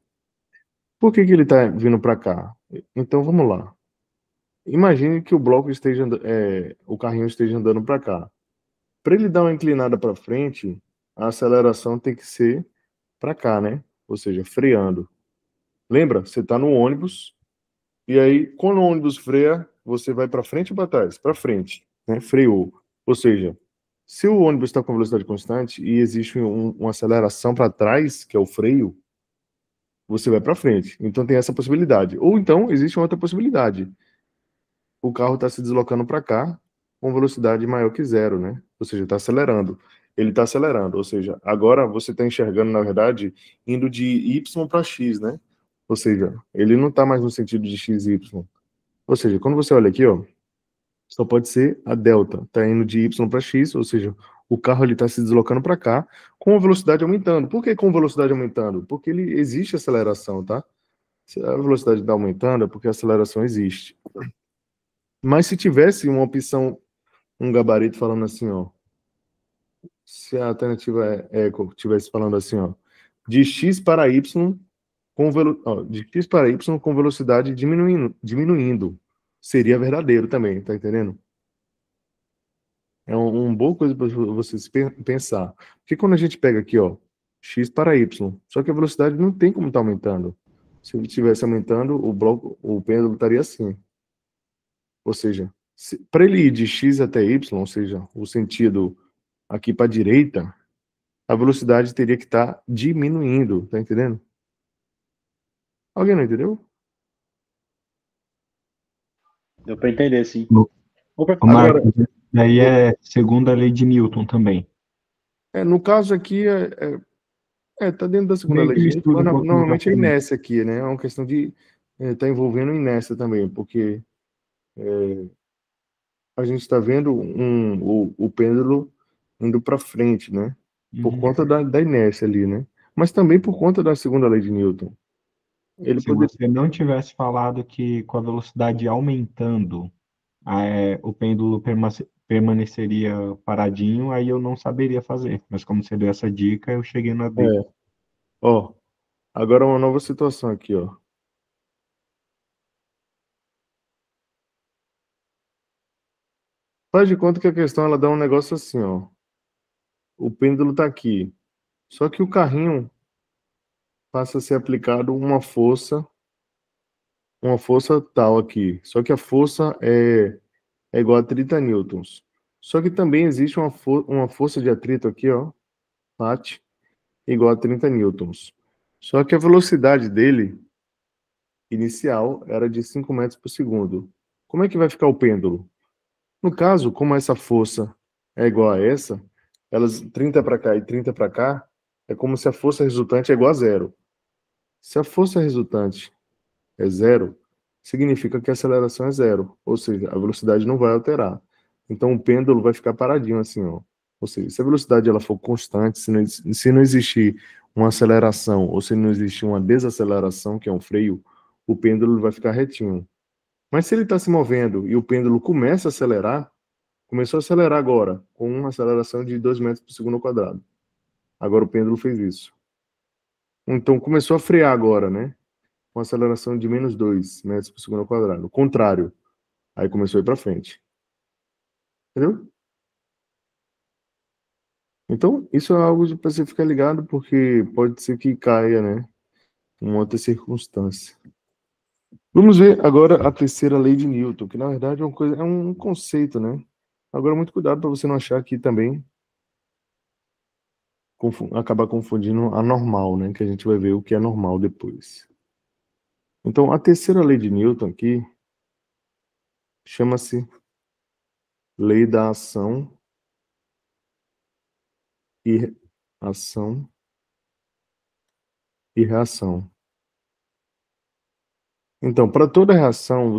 Por que que ele está vindo para cá? Então vamos lá. Imagine que o bloco esteja, o carrinho esteja andando para cá. Para ele dar uma inclinada para frente, a aceleração tem que ser para cá, né? Ou seja, freando. Lembra? Você está no ônibus e aí quando o ônibus freia, você vai para frente ou para trás? Para frente, né? Freou. Ou seja, se o ônibus está com velocidade constante e existe uma aceleração para trás, que é o freio, você vai para frente. Então tem essa possibilidade. Ou então existe uma outra possibilidade. O carro está se deslocando para cá com velocidade maior que zero, né? Ou seja, está acelerando. Ele está acelerando, ou seja, agora você está enxergando, na verdade, indo de Y para X, né? Ou seja, ele não está mais no sentido de X e Y. Ou seja, quando você olha aqui, ó, só pode ser a delta. Está indo de Y para X, ou seja, o carro está se deslocando para cá com a velocidade aumentando. Por que com velocidade aumentando? Porque ele existe aceleração, tá? Se a velocidade está aumentando, é porque a aceleração existe. Mas se tivesse uma opção, um gabarito falando assim, ó, se a alternativa eco tivesse falando assim, ó, de x para y de x para y com velocidade diminuindo, seria verdadeiro também, tá entendendo? É uma boa coisa para você pensar. Porque quando a gente pega aqui, ó, x para y, só que a velocidade não tem como estar aumentando. Se ele estivesse aumentando, o pêndulo estaria assim. Ou seja, para ele ir de x até y, ou seja, o sentido aqui para a direita, a velocidade teria que estar diminuindo, tá entendendo? Alguém não entendeu? Deu para entender, sim. O Agora, Marcos, daí é segundo a lei de Newton também. no caso aqui, tá dentro da segunda Meio lei que de Newton, mistura mas um pouquinho com a normalmente é primeira. inércia aqui, né? É uma questão de tá envolvendo inércia também, porque a gente está vendo o pêndulo indo para frente, né? Por Uhum. conta da inércia ali, né? Mas também por conta da segunda lei de Newton. Ele Se poderia. você não tivesse falado que com a velocidade aumentando, o pêndulo permaneceria paradinho, aí eu não saberia fazer. Mas como você deu essa dica, eu cheguei na D. É, ó, agora uma nova situação aqui, ó. Faz de conta que a questão ela dá um negócio assim, ó. o pêndulo está aqui. Só que o carrinho passa a ser aplicado uma força tal aqui. Só que a força é igual a 30 newtons. Só que também existe uma força de atrito aqui, ó, Pat, igual a 30 newtons. Só que a velocidade dele inicial era de 5 metros por segundo. Como é que vai ficar o pêndulo? No caso, como essa força é igual a essa, elas 30 para cá e 30 para cá, é como se a força resultante é igual a zero. Se a força resultante é zero, significa que a aceleração é zero, ou seja, a velocidade não vai alterar. Então o pêndulo vai ficar paradinho assim, ó. Ou seja, se a velocidade ela for constante, se não existir uma aceleração ou se não existir uma desaceleração, que é um freio, o pêndulo vai ficar retinho. Mas se ele está se movendo e o pêndulo começa a acelerar, começou a acelerar agora, com uma aceleração de 2 metros por segundo ao quadrado. Agora o pêndulo fez isso. Então começou a frear agora, né? Com aceleração de menos 2 metros por segundo ao quadrado. O contrário. Aí começou a ir para frente. Entendeu? Então, isso é algo para você ficar ligado, porque pode ser que caia, né? Em outra circunstância. Vamos ver agora a terceira lei de Newton, que na verdade é um conceito, né? Agora, muito cuidado para você não achar que também acabar confundindo a normal, né? Que a gente vai ver o que é normal depois. Então, a terceira lei de Newton aqui chama-se lei da ação e reação. Então, para toda reação,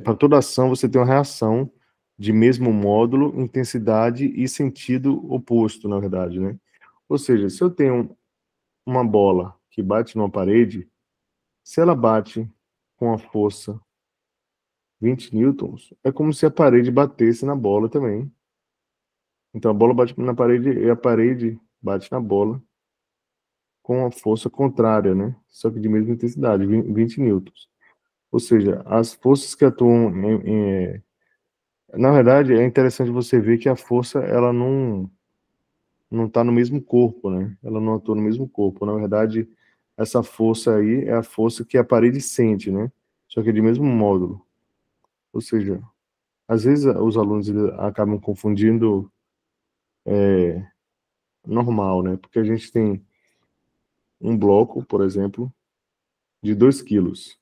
para toda ação, você tem uma reação de mesmo módulo, intensidade e sentido oposto, na verdade, né? Ou seja, se eu tenho uma bola que bate numa parede, se ela bate com a força 20 newtons, é como se a parede batesse na bola também. Então a bola bate na parede e a parede bate na bola com a força contrária, né? Só que de mesma intensidade, 20 newtons. Ou seja, as forças que atuam na verdade, é interessante você ver que a força, ela não está no mesmo corpo, né? Ela não atua no mesmo corpo. Na verdade, essa força aí é a força que a parede sente, né? Só que é de mesmo módulo. Ou seja, às vezes os alunos acabam confundindo normal, né? Porque a gente tem um bloco, por exemplo, de 2 quilos.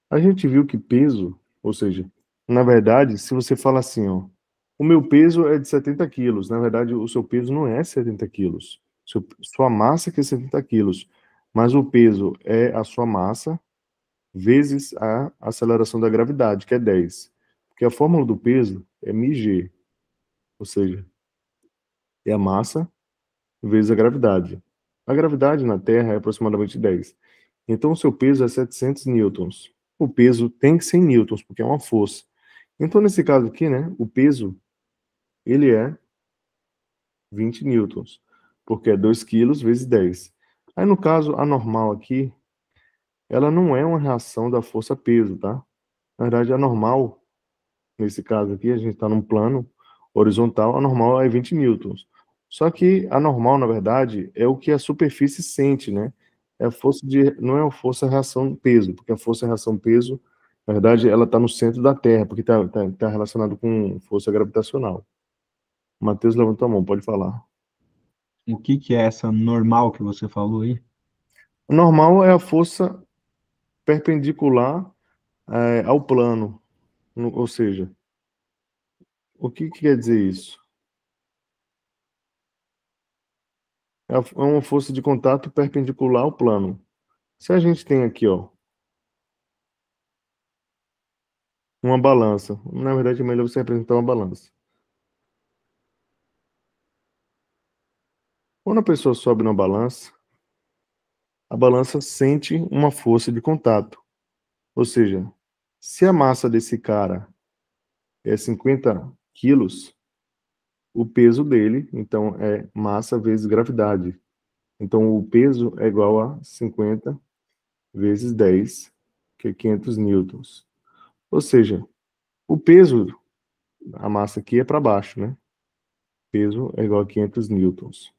A gente viu que peso, ou seja, na verdade, se você fala assim, ó, o meu peso é de 70 quilos, na verdade, o seu peso não é 70 quilos. Sua massa que é 70 quilos, mas o peso é a sua massa vezes a aceleração da gravidade, que é 10. Porque a fórmula do peso é μg, ou seja, é a massa vezes a gravidade. A gravidade na Terra é aproximadamente 10. Então, o seu peso é 700 newtons. O peso tem que ser em newtons, porque é uma força. Então, nesse caso aqui, né, o peso, ele é 20 newtons, porque é 2 quilos vezes 10. Aí, no caso, a normal aqui, ela não é uma reação da força-peso, tá? Na verdade, a normal, nesse caso aqui, a gente está num plano horizontal, a normal é 20 newtons. Só que a normal, na verdade, é o que a superfície sente, né? É a força não é a força-reação peso, porque a força-reação peso, na verdade, ela está no centro da Terra, porque está relacionado com força gravitacional. Matheus levantou a mão, pode falar. O que é essa normal que você falou aí? A normal é a força perpendicular ao plano, ou seja, o que quer dizer isso? É uma força de contato perpendicular ao plano. Se a gente tem aqui, ó, uma balança, na verdade é melhor você representar uma balança. Quando a pessoa sobe na balança, a balança sente uma força de contato. Ou seja, se a massa desse cara é 50 quilos, o peso dele, então, é massa vezes gravidade. Então, o peso é igual a 50 vezes 10, que é 500 newtons. Ou seja, o peso, a massa aqui é para baixo, né? peso é igual a 500 newtons.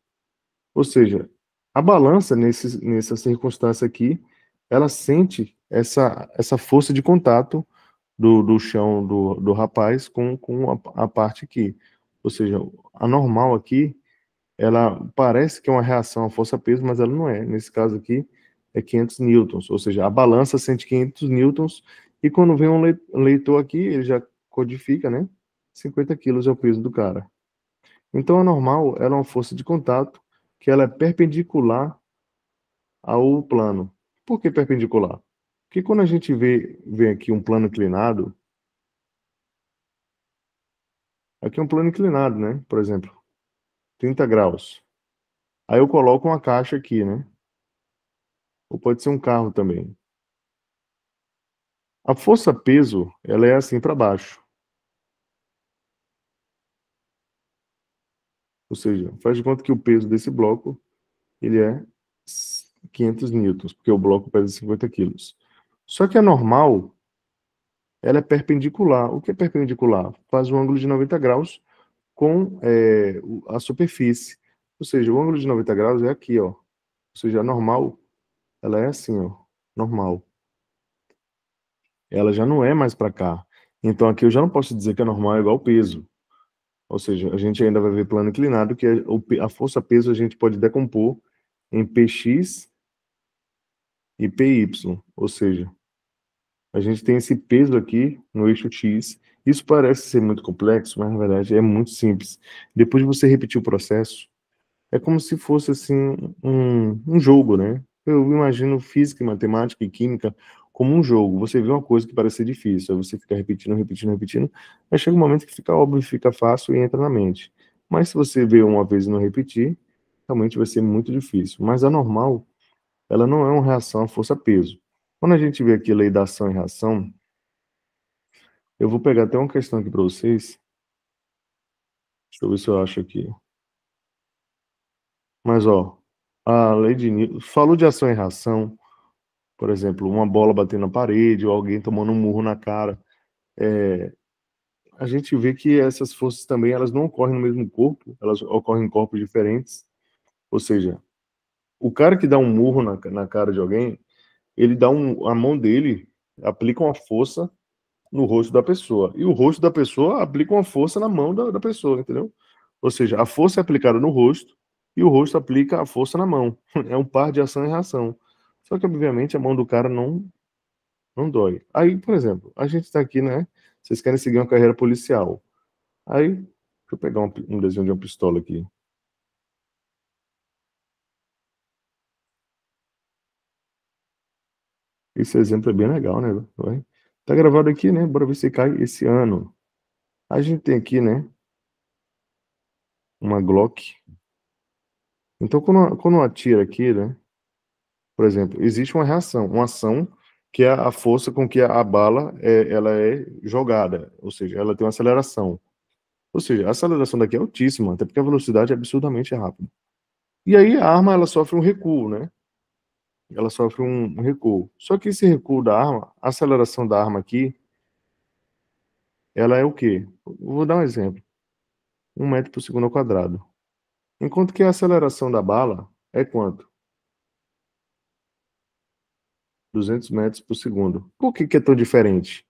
Ou seja, a balança, nessa circunstância aqui, ela sente essa força de contato do chão do rapaz com a parte aqui. Ou seja, a normal aqui, ela parece que é uma reação à força-peso, mas ela não é. Nesse caso aqui, é 500 newtons. Ou seja, a balança sente 500 newtons e quando vem um leitor aqui, ele já codifica, né? 50 quilos é o peso do cara. Então, a normal, ela é uma força de contato que ela é perpendicular ao plano. Por que perpendicular? Porque quando a gente vê aqui um plano inclinado, aqui é um plano inclinado, né? Por exemplo, 30 graus. Aí eu coloco uma caixa aqui, né? Ou pode ser um carro também. A força-peso, ela é assim para baixo. Ou seja, faz de conta que o peso desse bloco, ele é 500 newtons, porque o bloco pesa 50 quilos. Só que a normal, ela é perpendicular. O que é perpendicular? Faz um ângulo de 90 graus com a superfície. Ou seja, o ângulo de 90 graus é aqui, ó. Ou seja, a normal, ela é assim, ó. Normal. Ela já não é mais para cá. Então aqui eu já não posso dizer que a normal é igual ao peso. Ou seja, a gente ainda vai ver plano inclinado, que a força-peso a gente pode decompor em Px e Py. Ou seja, a gente tem esse peso aqui no eixo X. Isso parece ser muito complexo, mas na verdade é muito simples. Depois de você repetir o processo, é como se fosse assim um jogo, né? Eu imagino física, matemática e química como um jogo. Você vê uma coisa que parece ser difícil, aí você fica repetindo, repetindo, repetindo, aí chega um momento que fica óbvio, fica fácil e entra na mente. Mas se você vê uma vez e não repetir, realmente vai ser muito difícil. Mas a normal, ela não é uma reação à força-peso. Quando a gente vê aqui a lei da ação e reação, eu vou pegar até uma questão aqui para vocês. Deixa eu ver se eu acho aqui. Mas, ó, a lei de Newton falou de ação e reação, por exemplo, uma bola batendo na parede ou alguém tomando um murro na cara. A gente vê que essas forças também elas não ocorrem no mesmo corpo, elas ocorrem em corpos diferentes. Ou seja, o cara que dá um murro na cara de alguém, ele dá a mão dele aplica uma força no rosto da pessoa. E o rosto da pessoa aplica uma força na mão da pessoa, entendeu? Ou seja, a força é aplicada no rosto e o rosto aplica a força na mão. É um par de ação e reação. Só que, obviamente, a mão do cara não dói. Aí, por exemplo, a gente está aqui, né? Vocês querem seguir uma carreira policial. Aí, deixa eu pegar um desenho de uma pistola aqui. Esse exemplo é bem legal, né? Vai. Tá gravado aqui, né? Bora ver se cai esse ano. A gente tem aqui, né? Uma Glock. Então, quando atira aqui, né? Por exemplo, existe uma reação, uma ação que é a força com que a bala ela é jogada, ou seja, ela tem uma aceleração. Ou seja, a aceleração daqui é altíssima, até porque a velocidade é absurdamente rápida. E aí a arma ela sofre um recuo, né? Ela sofre um recuo. Só que esse recuo da arma, a aceleração da arma aqui, ela é o quê? Vou dar um exemplo. 1 metro por segundo ao quadrado. Enquanto que a aceleração da bala é quanto? 200 metros por segundo. Por que é tão diferente?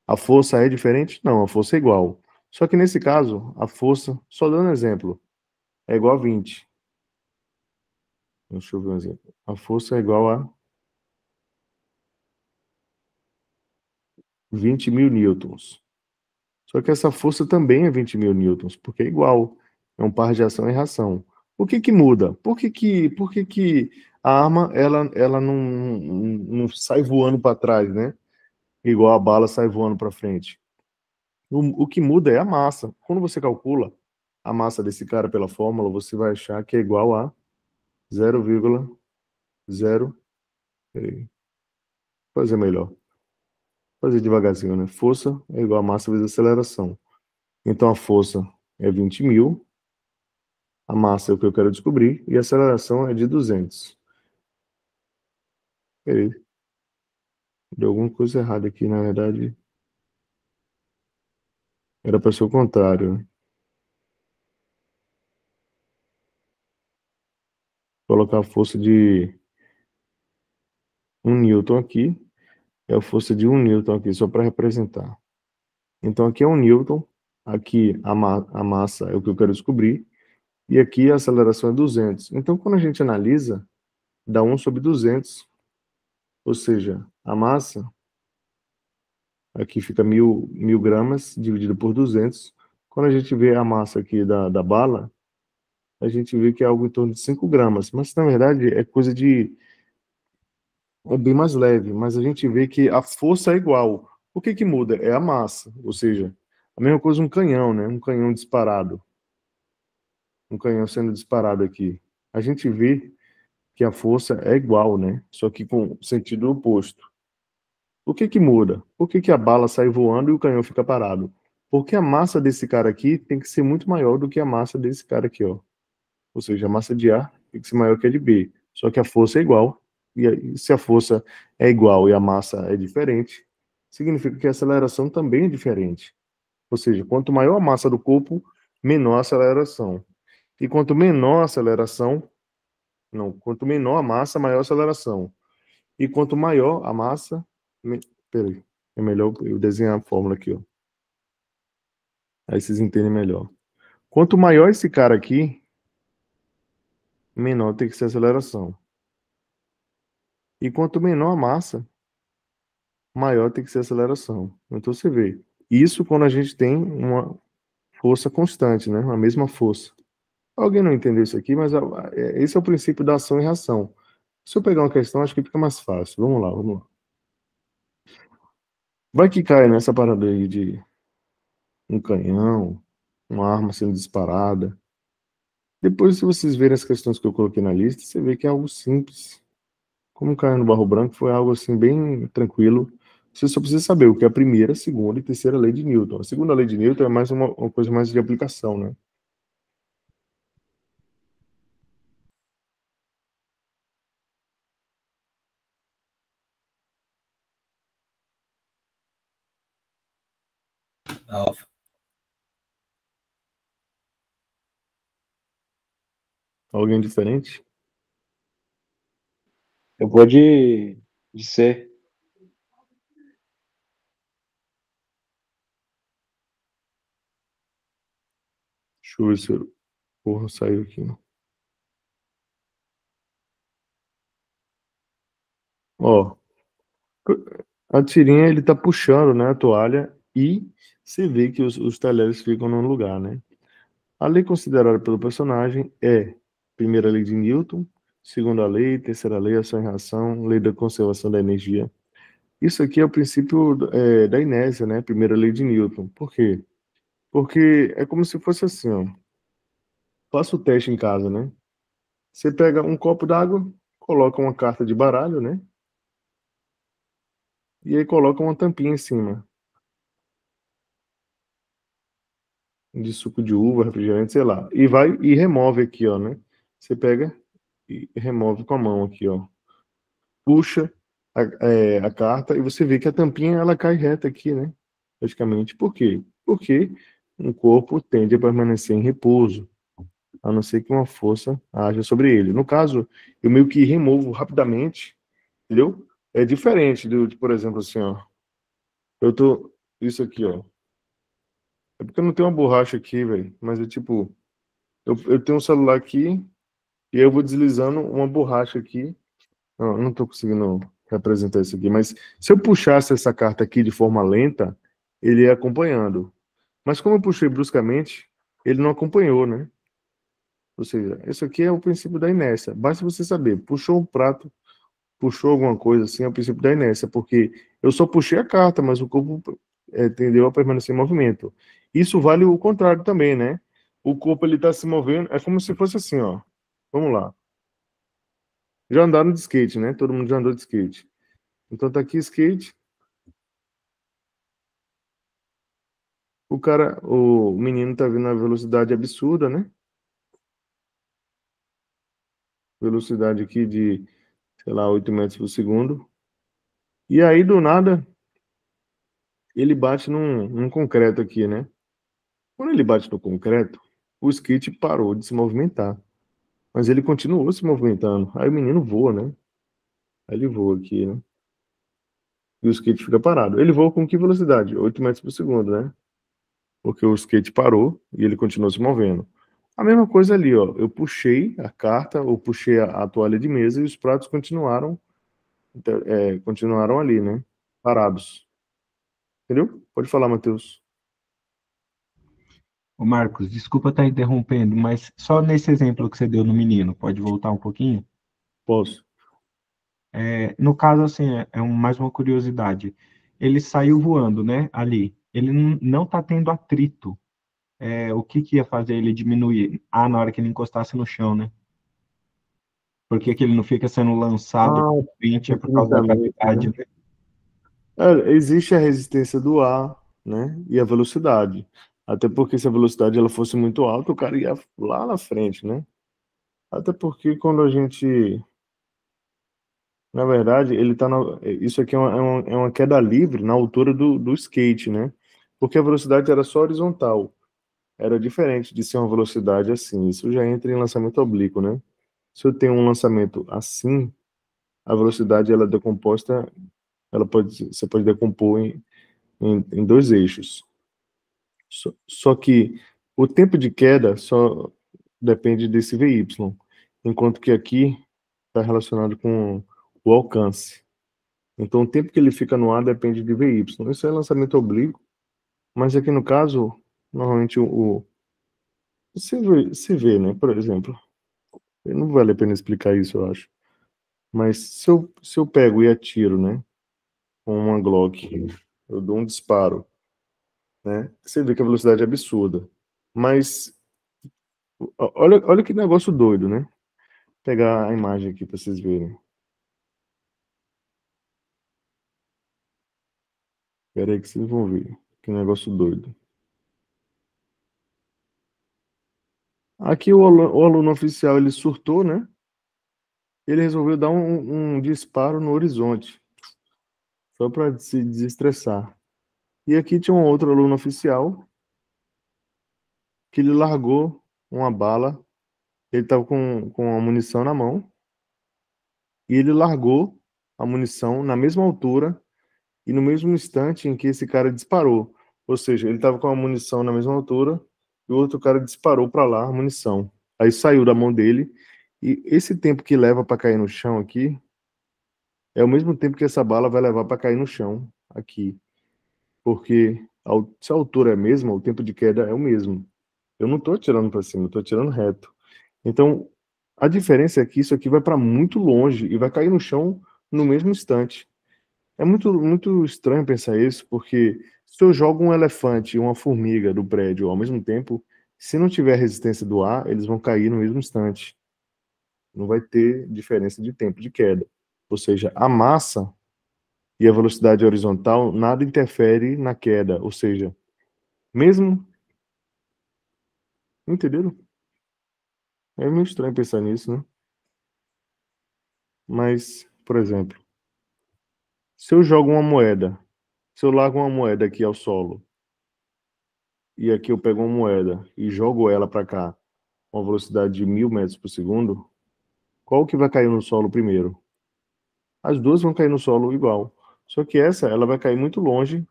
A força é diferente? Não, a força é igual. Só que nesse caso, a força, só dando um exemplo, é igual a 20. Deixa eu ver um exemplo. A força é igual a 20 mil newtons. Só que essa força também é 20 mil newtons, porque é igual. É um par de ação e reação. O que que muda? Por que que a arma ela não sai voando para trás, né? Igual a bala sai voando para frente. O que muda é a massa. Quando você calcula a massa desse cara pela fórmula, você vai achar que é igual a 0,0. Peraí, fazer melhor. Fazer devagarzinho, né? Força é igual a massa vezes aceleração. Então a força é 20 mil, a massa é o que eu quero descobrir, e a aceleração é de 200. Peraí, deu alguma coisa errada aqui, na verdade. Era para ser o contrário, né? colocar a força de 1 newton aqui, é a força de 1 newton aqui, só para representar. Então, aqui é 1 newton, aqui a massa é o que eu quero descobrir, e aqui a aceleração é 200. Então, quando a gente analisa, dá 1 sobre 200, ou seja, a massa, aqui fica 1.000 gramas dividido por 200. Quando a gente vê a massa aqui da bala, a gente vê que é algo em torno de 5 gramas, mas na verdade é coisa de... é bem mais leve, mas a gente vê que a força é igual. O que que muda? É a massa, ou seja, a mesma coisa um canhão, né? Um canhão disparado. Um canhão sendo disparado aqui. A gente vê que a força é igual, né? Só que com sentido oposto. O que que muda? Por que que a bala sai voando e o canhão fica parado? Porque a massa desse cara aqui tem que ser muito maior do que a massa desse cara aqui, ó. Ou seja, a massa de A tem que ser maior que a de B. Só que a força é igual. E aí, se a força é igual e a massa é diferente, significa que a aceleração também é diferente. Ou seja, quanto maior a massa do corpo, menor a aceleração. E quanto menor a aceleração, não, quanto menor a massa, maior a aceleração. E quanto maior a massa, peraí, é melhor eu desenhar a fórmula aqui, ó. Aí vocês entendem melhor. Quanto maior esse cara aqui, menor tem que ser a aceleração. E quanto menor a massa, maior tem que ser a aceleração. Então você vê. Isso quando a gente tem uma força constante, né? A mesma força. Alguém não entendeu isso aqui, mas esse é o princípio da ação e reação. Se eu pegar uma questão, acho que fica mais fácil. Vamos lá, vamos lá. Vai que cai nessa parada aí de um canhão, uma arma sendo disparada. Depois, se vocês verem as questões que eu coloquei na lista, você vê que é algo simples. Como cair no barro branco foi algo assim bem tranquilo. Você só precisa saber o que é a primeira, segunda e terceira lei de Newton. A segunda lei de Newton é mais uma coisa mais de aplicação, né? Alfa. Alguém diferente? Eu vou de C. Deixa eu ver se eu... Porra, saiu aqui. Ó, a tirinha ele tá puxando, né, a toalha e você vê que os talheres ficam no lugar, né? A lei considerada pelo personagem é primeira lei de Newton, segunda lei, terceira lei, ação e reação, lei da conservação da energia. Isso aqui é o princípio da inércia, né? Primeira lei de Newton. Por quê? Porque é como se fosse assim, ó. Faça o teste em casa, né? Você pega um copo d'água, coloca uma carta de baralho, né? E aí coloca uma tampinha em cima. De suco de uva, refrigerante, sei lá. E vai e remove aqui, ó, né? Você pega e remove com a mão aqui, ó. Puxa a carta e você vê que a tampinha ela cai reta aqui, né? Praticamente. Por quê? Porque um corpo tende a permanecer em repouso, a não ser que uma força haja sobre ele. No caso, eu meio que removo rapidamente, entendeu? É diferente por exemplo, assim, ó. Eu tô. Isso aqui, ó. É porque eu não tenho uma borracha aqui, velho. Mas é tipo. Eu tenho um celular aqui e eu vou deslizando uma borracha aqui. Não, eu não tô conseguindo representar isso aqui, mas se eu puxasse essa carta aqui de forma lenta, ele ia acompanhando. Mas como eu puxei bruscamente, ele não acompanhou, né? Ou seja, isso aqui é o princípio da inércia. Basta você saber, puxou um prato, puxou alguma coisa assim, é o princípio da inércia, porque eu só puxei a carta, mas o corpo tendeu a permanecer em movimento. Isso vale o contrário também, né? O corpo ele está se movendo, é como se fosse assim, ó. Vamos lá. Já andaram de skate, né? Todo mundo já andou de skate. Então tá aqui skate. O menino tá vindo a velocidade absurda, né? Velocidade aqui de, sei lá, 8 metros por segundo. E aí, do nada, ele bate num concreto aqui, né? Quando ele bate no concreto, o skate parou de se movimentar. Mas ele continuou se movimentando. Aí o menino voa, né? Aí ele voa aqui, né? E o skate fica parado. Ele voa com que velocidade? 8 metros por segundo, né? Porque o skate parou e ele continuou se movendo. A mesma coisa ali, ó. Eu puxei a carta ou puxei a toalha de mesa e os pratos continuaram ali, né? Parados. Entendeu? Pode falar, Matheus. Ô Marcos, desculpa estar interrompendo, mas só nesse exemplo que você deu no menino, pode voltar um pouquinho? Posso? No caso, assim, mais uma curiosidade. Ele saiu voando, né, ali. Ele não está tendo atrito. O que que ia fazer ele diminuir? Ah, na hora que ele encostasse no chão, né? Por que que ele não fica sendo lançado Ah, para frente? É por causa da infinitamente, gravidade, né? né? Existe a resistência do ar, né? E a velocidade. Até porque se a velocidade ela fosse muito alta, o cara ia lá na frente, né? Até porque quando a gente, na verdade, ele tá isso aqui é uma queda livre na altura do skate, né? Porque a velocidade era só horizontal. Era diferente de ser uma velocidade assim. Isso já entra em lançamento oblíquo, né? Se eu tenho um lançamento assim, a velocidade ela é decomposta, você pode decompor em dois eixos. Só que o tempo de queda só depende desse VY, enquanto que aqui está relacionado com o alcance. Então, o tempo que ele fica no ar depende de VY. Isso é lançamento oblíquo, mas aqui no caso, normalmente você vê, né? Por exemplo, não vale a pena explicar isso, eu acho. Mas se eu pego e atiro, né, com uma Glock, eu dou um disparo, né? Você vê que a velocidade é absurda. Mas olha que negócio doido, né? Vou pegar a imagem aqui para vocês verem. Espera aí que vocês vão ver. Que negócio doido. Aqui o aluno oficial ele surtou, né? Ele resolveu dar um disparo no horizonte, só para se desestressar. E aqui tinha um outro aluno oficial que ele largou uma bala. Ele estava com a munição na mão e ele largou a munição na mesma altura e no mesmo instante em que esse cara disparou. Ou seja, ele estava com a munição na mesma altura e o outro cara disparou para lá a munição. Aí saiu da mão dele e esse tempo que leva para cair no chão aqui é o mesmo tempo que essa bala vai levar para cair no chão aqui, porque se a altura é a mesma, o tempo de queda é o mesmo. Eu não estou atirando para cima, eu estou atirando reto. Então, a diferença é que isso aqui vai para muito longe e vai cair no chão no mesmo instante. É muito, muito estranho pensar isso, porque se eu jogo um elefante e uma formiga do prédio ao mesmo tempo, se não tiver resistência do ar, eles vão cair no mesmo instante. Não vai ter diferença de tempo de queda. Ou seja, a massa e a velocidade horizontal nada interfere na queda. Ou seja, mesmo. Entenderam? É meio estranho pensar nisso, né? Mas, por exemplo, se eu jogo uma moeda, se eu largo uma moeda aqui ao solo, e aqui eu pego uma moeda e jogo ela para cá, com uma velocidade de 1.000 metros por segundo, qual que vai cair no solo primeiro? As duas vão cair no solo igual. Só que essa, ela vai cair muito longe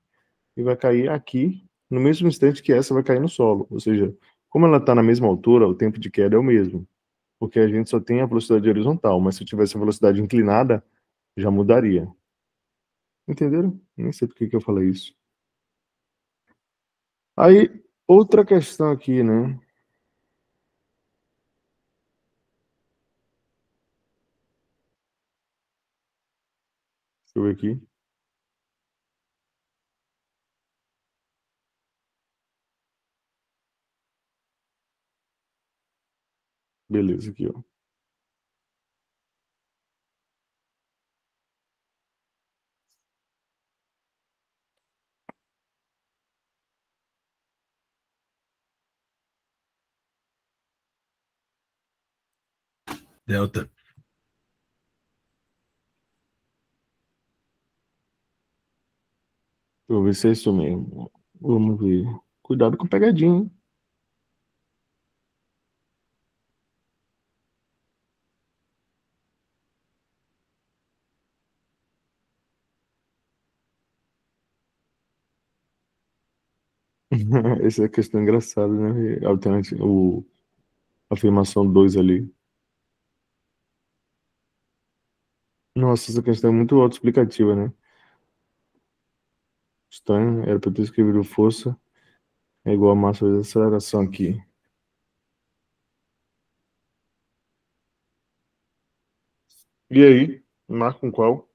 e vai cair aqui, no mesmo instante que essa vai cair no solo. Ou seja, como ela está na mesma altura, o tempo de queda é o mesmo. Porque a gente só tem a velocidade horizontal, mas se eu tivesse a velocidade inclinada, já mudaria. Entenderam? Nem sei por que que eu falei isso. Aí, outra questão aqui, né? Deixa eu ver aqui. Beleza, aqui, ó. Delta. Deixa eu ver se é isso mesmo. Vamos ver. Cuidado com a pegadinha, hein? Essa é a questão engraçada, né? Alternativa, afirmação 2 ali. Nossa, essa questão é muito autoexplicativa, né? Estranho, era para eu ter escrevido força é igual a massa vezes a aceleração aqui. E aí, marca um qual?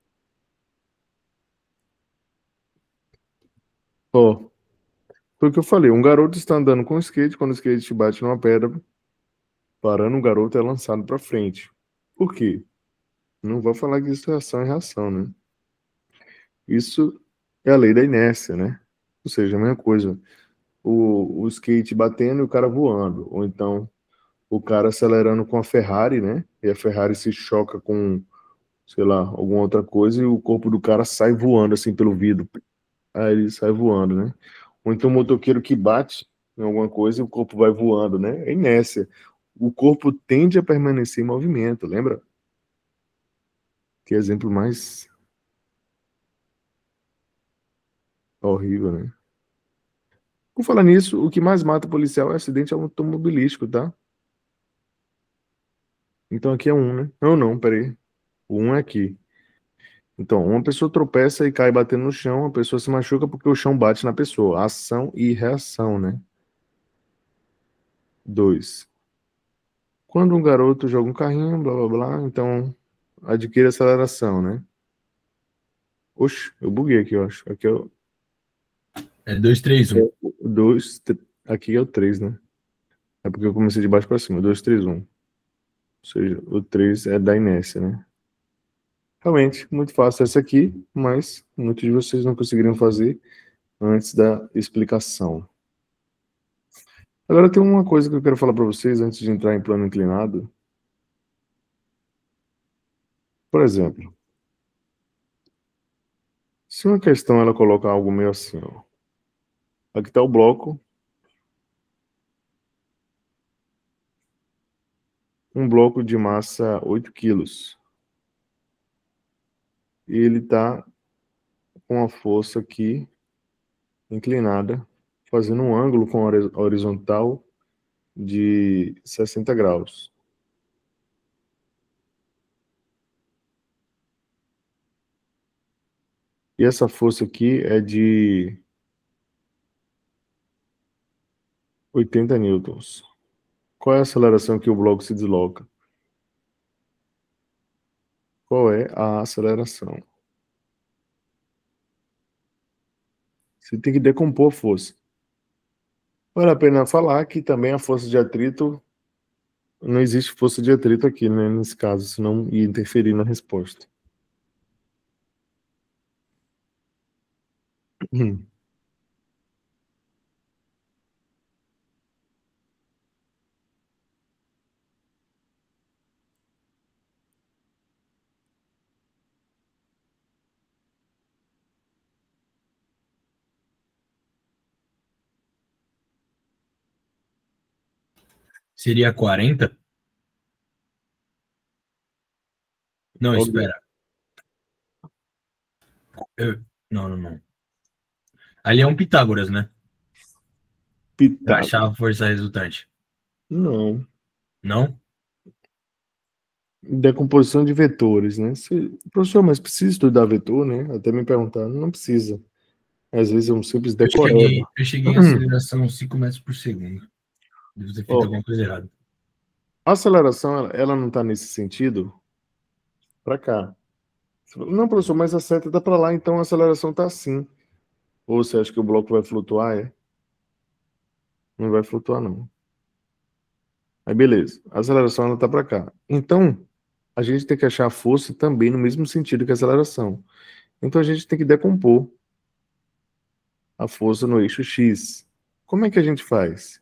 Ó, foi o que eu falei, um garoto está andando com o skate, quando o skate bate numa pedra, parando, o garoto é lançado para frente. Por quê? Não vou falar que isso é ação e reação, né? Isso é a lei da inércia, né? Ou seja, a mesma coisa. O skate batendo e o cara voando. Ou então, o cara acelerando com a Ferrari, né? E a Ferrari se choca com, sei lá, alguma outra coisa e o corpo do cara sai voando assim pelo vidro. Aí ele sai voando, né? Ou então o motoqueiro que bate em alguma coisa e o corpo vai voando, né? É inércia. O corpo tende a permanecer em movimento, lembra? Que exemplo mais horrível, né? Por falar nisso, o que mais mata policial é acidente automobilístico, tá? Então aqui é um, né? Não, não, peraí. O um é aqui. Então, uma pessoa tropeça e cai batendo no chão, a pessoa se machuca porque o chão bate na pessoa. Ação e reação, né? 2. Quando um garoto joga um carrinho, blá blá blá, então adquire aceleração, né? Oxe, eu buguei aqui, eu acho. Aqui é o É 2, 3, 1. 2, aqui é o 3, né? É porque eu comecei de baixo para cima. 2, 3, 1. Ou seja, o 3 é da inércia, né? Realmente, muito fácil essa aqui, mas muitos de vocês não conseguiriam fazer antes da explicação. Agora tem uma coisa que eu quero falar para vocês antes de entrar em plano inclinado. Por exemplo, se uma questão ela coloca algo meio assim, ó. Aqui está o bloco. Um bloco de massa 8 quilos. E ele está com a força aqui inclinada, fazendo um ângulo com a horizontal de 60 graus. E essa força aqui é de 80 newtons. Qual é a aceleração que o bloco se desloca? Qual é a aceleração? Você tem que decompor a força. Vale a pena falar que também a força de atrito, não existe força de atrito aqui, né, nesse caso, senão ia interferir na resposta. Seria 40? Não, Olha. espera. Não. Ali é um Pitágoras, né? Pra Pitágoras. achar a força resultante. Não. Não? Decomposição de vetores, né? Professor, mas precisa estudar vetor, né? Até me perguntaram, não precisa. Às vezes é um simples decoreba. Eu cheguei em aceleração 5 metros por segundo. Devo ter feito alguma coisa errada. A aceleração, ela não está nesse sentido para cá. Não, professor, mas a seta está para lá, então a aceleração está assim. Ou você acha que o bloco vai flutuar? É? Não vai flutuar, não. Aí, beleza. A aceleração, ela está para cá. Então, a gente tem que achar a força também no mesmo sentido que a aceleração. Então, a gente tem que decompor a força no eixo X. Como é que a gente faz?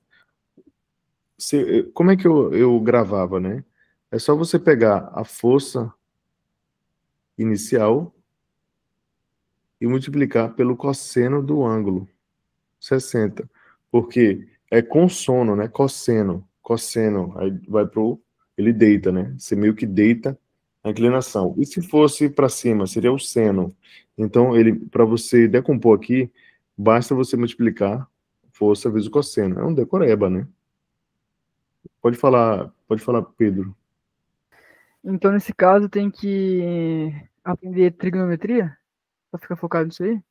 Como é que eu gravava, né? É só você pegar a força inicial e multiplicar pelo cosseno do ângulo, 60. Porque é consono, né? Cosseno, aí vai pro... Ele deita, né? Você meio que deita a inclinação. E se fosse para cima, seria o seno. Então, para você decompor aqui, basta você multiplicar, força vezes o cosseno. É um decoreba, né? Pode falar, Pedro. Então, nesse caso, tem que aprender trigonometria pra ficar focado nisso aí?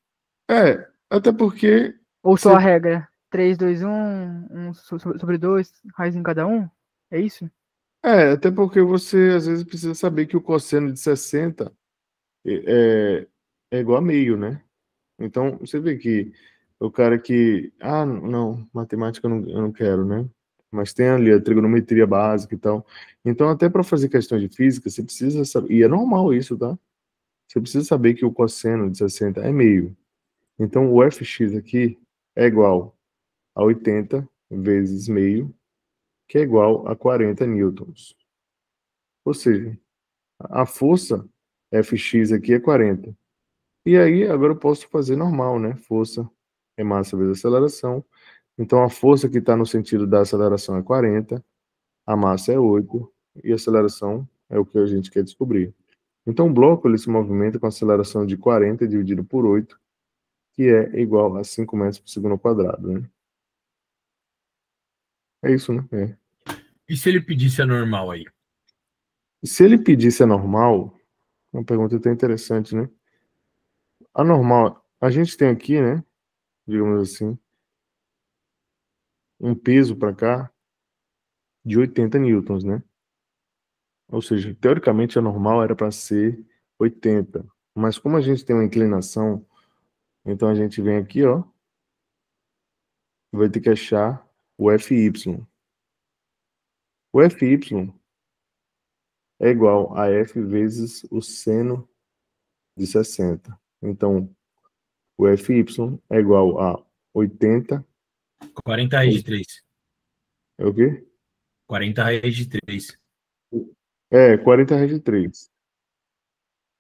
Até porque Ou só a você, regra? 3, 2, 1, 1 sobre 2, raiz em cada um? É isso? até porque você às vezes precisa saber que o cosseno de 60 é, é igual a meio, né? Então, você vê que o cara que, não, matemática eu não quero, né? Mas tem ali a trigonometria básica e tal. Então, até para fazer questões de física, você precisa saber, e é normal isso, tá? Você precisa saber que o cosseno de 60 é meio. Então, o fx aqui é igual a 80 vezes meio, que é igual a 40 newtons. Ou seja, a força Fx aqui é 40. E aí, agora eu posso fazer normal, né? Força é massa vezes aceleração. Então, a força que está no sentido da aceleração é 40, a massa é 8, e a aceleração é o que a gente quer descobrir. Então, o bloco ele se movimenta com aceleração de 40 dividido por 8, que é igual a 5 metros por segundo ao quadrado, né? É isso, né? E se ele pedisse a normal aí? Se ele pedisse a normal, uma pergunta até interessante, né? A normal, a gente tem aqui, né? Digamos assim, um peso para cá de 80 newtons, né? Ou seja, teoricamente a normal era para ser 80. Mas como a gente tem uma inclinação, então a gente vem aqui, ó, vai ter que achar o Fy. O Fy é igual a F vezes o seno de 60. Então, o Fy é igual a 80. 40 raiz de 3. É o quê? 40 raiz de 3. 40 raiz de 3.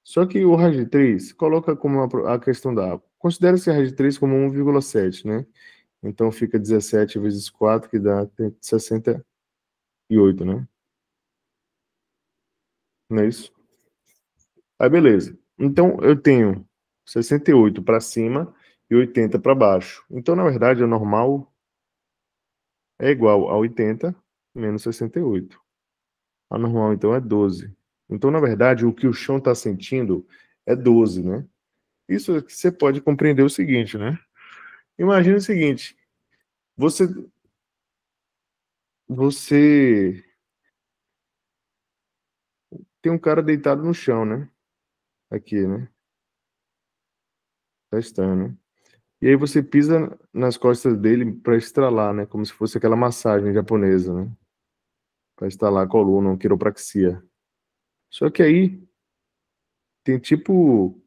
Só que o raiz de 3 coloca como a questão da água. Considera-se a raiz de 3 como 1,7, né? Então fica 17 vezes 4, que dá 68, né? Não é isso? Aí beleza. Então eu tenho 68 para cima e 80 para baixo. Então, na verdade, a normal é igual a 80 menos 68. A normal, então, é 12. Então, na verdade, o que o chão está sentindo é 12, né? Isso aqui você pode compreender o seguinte, né? Imagina o seguinte, você tem um cara deitado no chão, né? Aqui, né? Tá estranho, né? E aí você pisa nas costas dele para estralar, né? Como se fosse aquela massagem japonesa, né? Para estralar a coluna, uma quiropraxia. Só que aí tem tipo,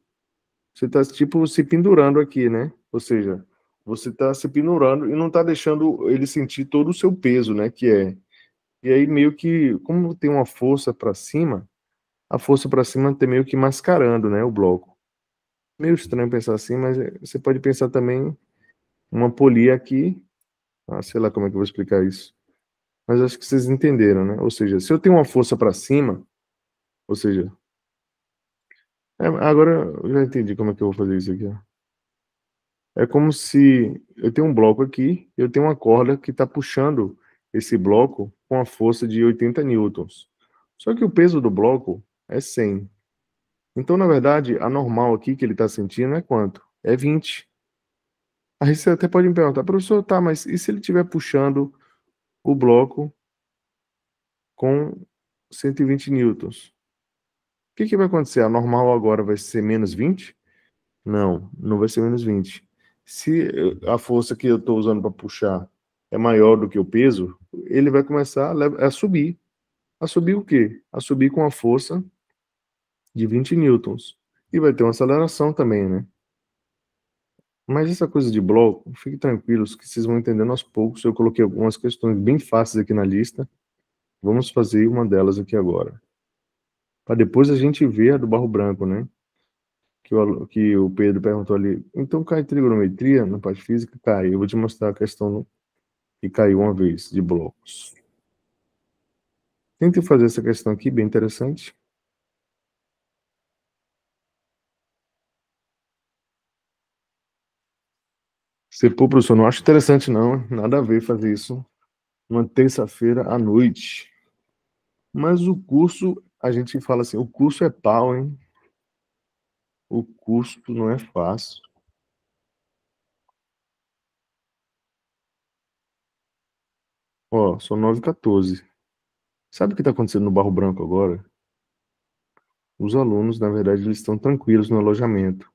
você tá tipo se pendurando aqui, né? Ou seja, você tá se pendurando e não tá deixando ele sentir todo o seu peso, né? Que é. E aí meio que, como tem uma força para cima, a força para cima tem meio que mascarando, né? O bloco. Meio estranho pensar assim, mas você pode pensar também uma polia aqui. Sei lá como é que eu vou explicar isso. Mas acho que vocês entenderam, né? Ou seja, se eu tenho uma força para cima, ou seja, agora eu já entendi como é que eu vou fazer isso aqui. Ó. É como se eu tenho um bloco aqui, eu tenho uma corda que está puxando esse bloco com a força de 80 newtons. Só que o peso do bloco é 100. Então, na verdade, a normal aqui que ele está sentindo é quanto? É 20. Aí você até pode me perguntar, professor, tá, mas e se ele estiver puxando o bloco com 120 newtons? O que vai acontecer? A normal agora vai ser menos 20? Não, não vai ser menos 20. Se a força que eu estou usando para puxar é maior do que o peso, ele vai começar a subir. A subir o quê? A subir com a força de 20 newtons. E vai ter uma aceleração também, né? Mas essa coisa de bloco, fiquem tranquilos que vocês vão entendendo aos poucos. Eu coloquei algumas questões bem fáceis aqui na lista. Vamos fazer uma delas aqui agora. Para depois a gente ver a do barro branco, né? Que o Pedro perguntou ali. Então cai trigonometria na parte física? Cai. Eu vou te mostrar a questão que caiu uma vez, de blocos. Tente fazer essa questão aqui, bem interessante. Você, pô, professor, não acho interessante, não. Nada a ver fazer isso uma terça-feira à noite. Mas o curso, a gente fala assim, o curso é pau, hein? O custo não é fácil. Ó, são 9h14. Sabe o que está acontecendo no Barro Branco agora? Os alunos, na verdade, eles estão tranquilos no alojamento.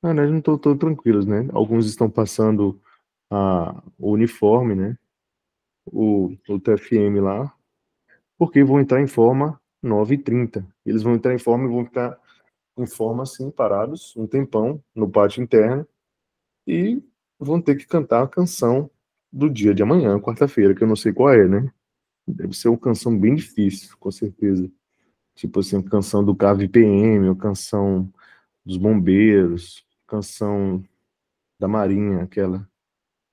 Na verdade, não estão tão tranquilos, né? Alguns estão passando o uniforme, né? O TFM lá, porque vão entrar em forma 9h30. Eles vão entrar em forma e vão ficar em forma assim, parados, um tempão, no pátio interno, e vão ter que cantar a canção do dia de amanhã, quarta-feira, que eu não sei qual é, né? Deve ser uma canção bem difícil, com certeza. Tipo assim, canção do KVPM, ou canção dos bombeiros, canção da Marinha, aquela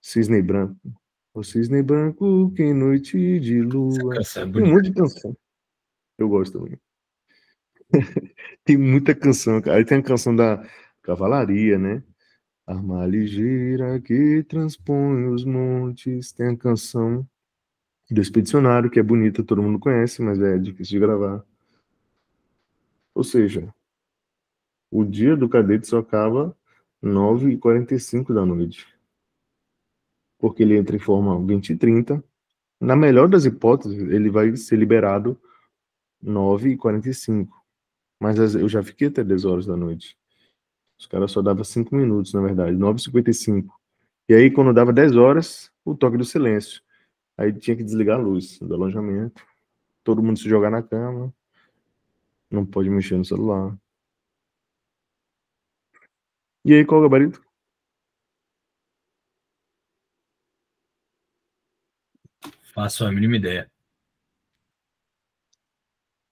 Cisne Branco. O Cisne Branco, que noite de Essa lua. canção é Tem um bonita. monte de canção. Eu gosto também. Tem muita canção, cara. Aí tem a canção da Cavalaria, né? Arma ligeira que transpõe os montes. Tem a canção do Expedicionário, que é bonita, todo mundo conhece, mas é difícil de gravar. Ou seja, o dia do cadete só acaba 9h45 da noite. Porque ele entra em forma 20h30. Na melhor das hipóteses, ele vai ser liberado 9h45. Mas eu já fiquei até 10 horas da noite. Os caras só davam 5 minutos, na verdade, 9h55. E aí, quando dava 10 horas, o toque do silêncio. Aí tinha que desligar a luz do alojamento. Todo mundo se jogar na cama. Não pode mexer no celular. E aí, qual o gabarito? Faço a mínima ideia.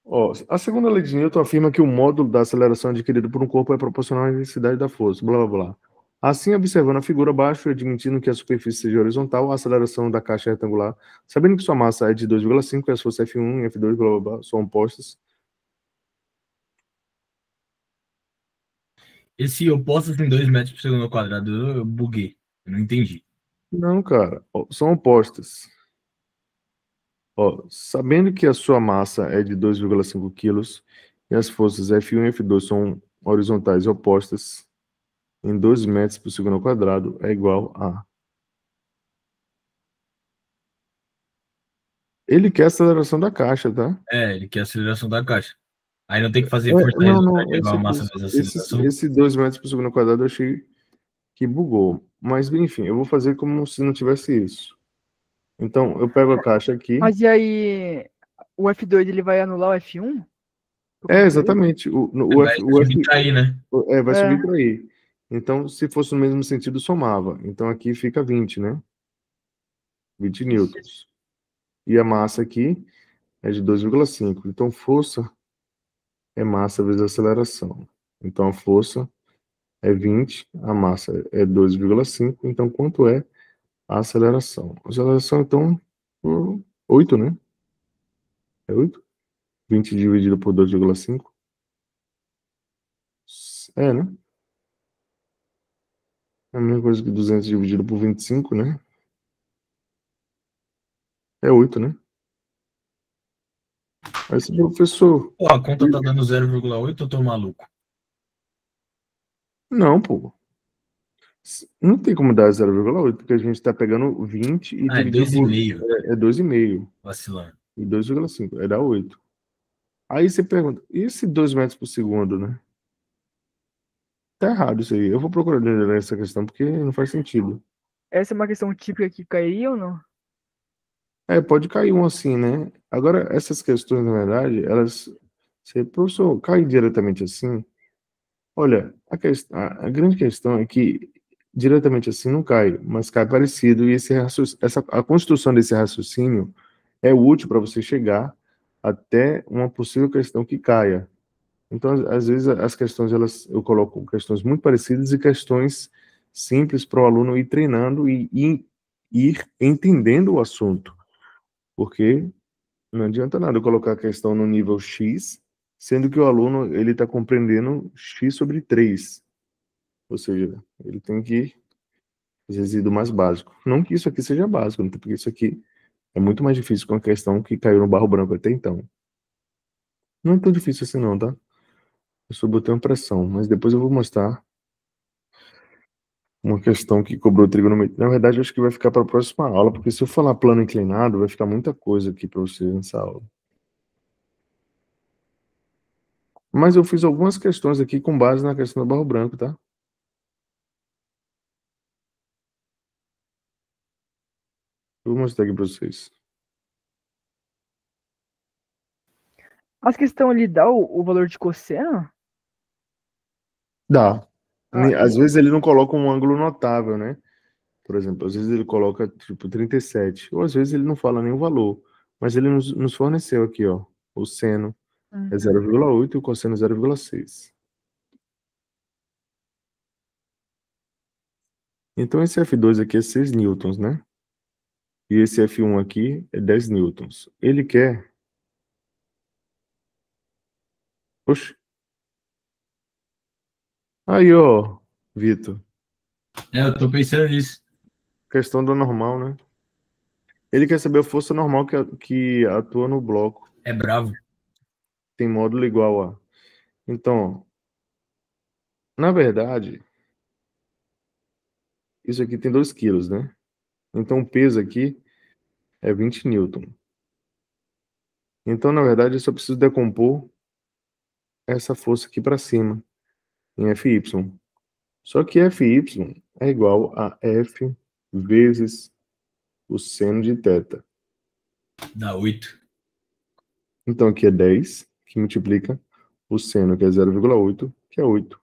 Ó, a segunda lei de Newton afirma que o módulo da aceleração adquirido por um corpo é proporcional à intensidade da força, blá blá blá. Assim, observando a figura abaixo e admitindo que a superfície seja horizontal, a aceleração da caixa é retangular, sabendo que sua massa é de 2,5 e as forças F1 e F2 blá blá blá são opostas. Esse opostos em 2 metros por segundo ao quadrado, eu buguei. Eu não entendi. Não, cara, ó, são opostas. Ó, sabendo que a sua massa é de 2,5 quilos e as forças F1 e F2 são horizontais e opostas em 2 metros por segundo ao quadrado, é igual a... Ele quer a aceleração da caixa, tá? Ele quer a aceleração da caixa. Aí não tem que fazer É, força não, resultante não, igual a massa vezes a aceleração. esse 2 metros por segundo ao quadrado eu achei que bugou. Mas, enfim, eu vou fazer como se não tivesse isso. Então, eu pego a caixa aqui. Mas e aí, o F2 ele vai anular o F1? Por É, conta dele? exatamente. O Vai F, o F, subtrair, né? vai É. subtrair. Então, se fosse no mesmo sentido, somava. Então, aqui fica 20, né? 20 newtons. E a massa aqui é de 2,5. Então, força é massa vezes aceleração. Então, a força é 20, a massa é 2,5. Então, quanto é a aceleração? A aceleração, então, 8, né? É 8? 20 dividido por 2,5? É, né? É a mesma coisa que 200 dividido por 25, né? É 8, né? Aí, esse professor... Pô, a conta tá dando 0,8, eu tô maluco. Não, pô. Não tem como dar 0,8, porque a gente está pegando 20 e É dividiu por... 2,5. É 2,5. Vacilando. E 2,5. É dar 8. Aí você pergunta, e esse 2 metros por segundo, né? Tá errado isso aí. Eu vou procurar entender essa questão, porque não faz sentido. Essa é uma questão típica que cairia ou não? É, pode cair um assim, né? Agora, essas questões, na verdade, elas... Se o professor cai diretamente assim... Olha, a grande questão é que diretamente assim não cai, mas cai parecido, e a construção desse raciocínio é útil para você chegar até uma possível questão que caia. Então, às vezes, as questões, eu coloco questões muito parecidas e questões simples para o aluno ir treinando e ir entendendo o assunto. Porque não adianta nada eu colocar a questão no nível X, sendo que o aluno ele está compreendendo X sobre 3. Ou seja, ele tem que os resíduos mais básicos. Não que isso aqui seja básico, né? Porque isso aqui é muito mais difícil com a questão que caiu no barro branco até então. Não é tão difícil assim não, tá? Eu só botei uma pressão, mas depois eu vou mostrar uma questão que cobrou trigonometria. Na verdade, eu acho que vai ficar para a próxima aula, porque se eu falar plano inclinado, vai ficar muita coisa aqui para vocês nessa aula. Mas eu fiz algumas questões aqui com base na questão do barro branco, tá? Eu vou mostrar aqui para vocês. As questões ali dá o valor de cosseno? Dá. Ah, Às vezes ele não coloca um ângulo notável, né? Por exemplo, às vezes ele coloca tipo 37, ou às vezes ele não fala nenhum valor, mas ele nos forneceu aqui, ó, o seno é 0,8 e o cosseno é 0,6. Então esse F2 aqui é 6 newtons, né? E esse F1 aqui é 10 newtons. Ele quer... Oxe. Aí, ó, Vitor, Eu tô pensando nisso. questão do normal, né? Ele quer saber a força normal que atua no bloco. É bravo. Tem módulo igual a... Então, na verdade, isso aqui tem 2 quilos, né? Então o peso aqui é 20 newton. Então, na verdade, eu só preciso decompor essa força aqui para cima, em Fy. Só que Fy é igual a F vezes o seno de θ. Dá 8. Então, aqui é 10, que multiplica o seno, que é 0,8, que é 8.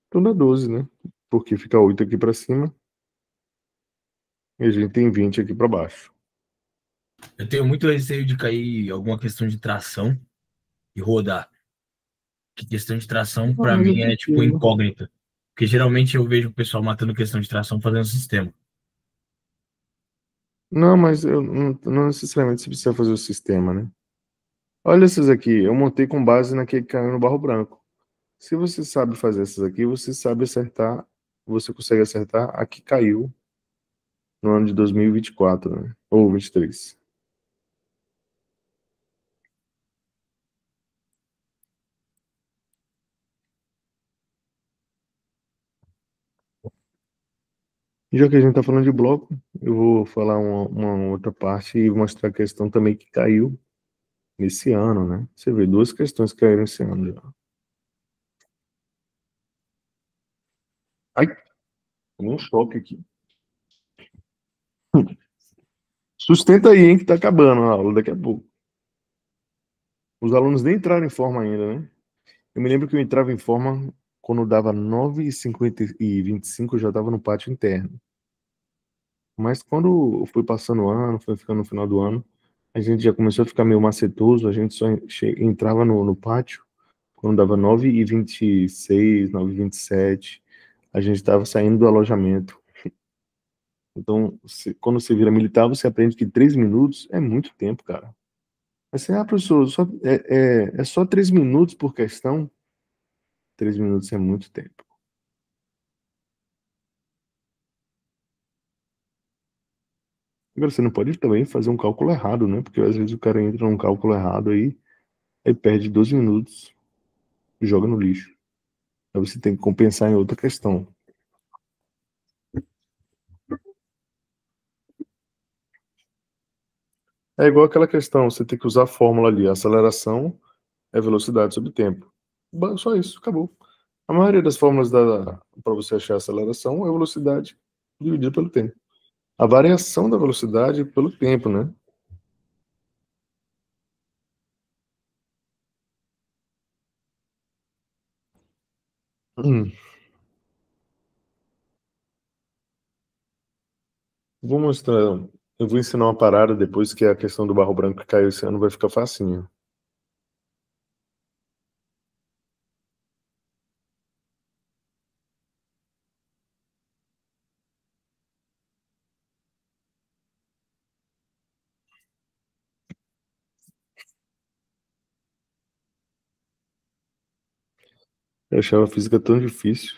Então, dá 12, né? Porque fica 8 aqui para cima e a gente tem 20 aqui para baixo. Eu tenho muito receio de cair alguma questão de tração e rodar. Que questão de tração, não, pra mas é mim, é tipo tranquilo. incógnita. Porque geralmente eu vejo o pessoal matando questão de tração fazendo sistema. Não, mas eu não necessariamente você precisa fazer o sistema, né? Olha essas aqui, eu montei com base naquele que caiu no barro branco. Se você sabe fazer essas aqui, você sabe acertar, você consegue acertar a que caiu no ano de 2024, né? Ou 23. Já que a gente está falando de bloco, eu vou falar uma outra parte e mostrar a questão também que caiu nesse ano, né? Você vê, 2 questões que caíram esse ano já. Ai, tomei um choque aqui. Sustenta aí, hein, que tá acabando a aula daqui a pouco. Os alunos nem entraram em forma ainda, né? Eu me lembro que eu entrava em forma quando dava 9h50 e 25, eu já estava no pátio interno. Mas quando foi passando o ano, foi ficando no final do ano, a gente já começou a ficar meio macetoso, a gente só entrava no pátio quando dava 9h26, 9h27, a gente estava saindo do alojamento. Então, quando você vira militar, você aprende que 3 minutos é muito tempo, cara. Mas você, professor, é só 3 minutos por questão? 3 minutos é muito tempo. Agora, você não pode também fazer um cálculo errado, né? Porque às vezes o cara entra num cálculo errado aí perde 12 minutos e joga no lixo. Aí você tem que compensar em outra questão. É igual aquela questão, você tem que usar a fórmula ali, a aceleração é velocidade sobre tempo. Só isso, acabou. A maioria das fórmulas para você achar a aceleração é velocidade dividida pelo tempo. A variação da velocidade pelo tempo, né? Hum. Vou mostrar. Eu vou ensinar uma parada depois que a questão do barro branco que caiu esse ano vai ficar facinho. Eu achava a física tão difícil.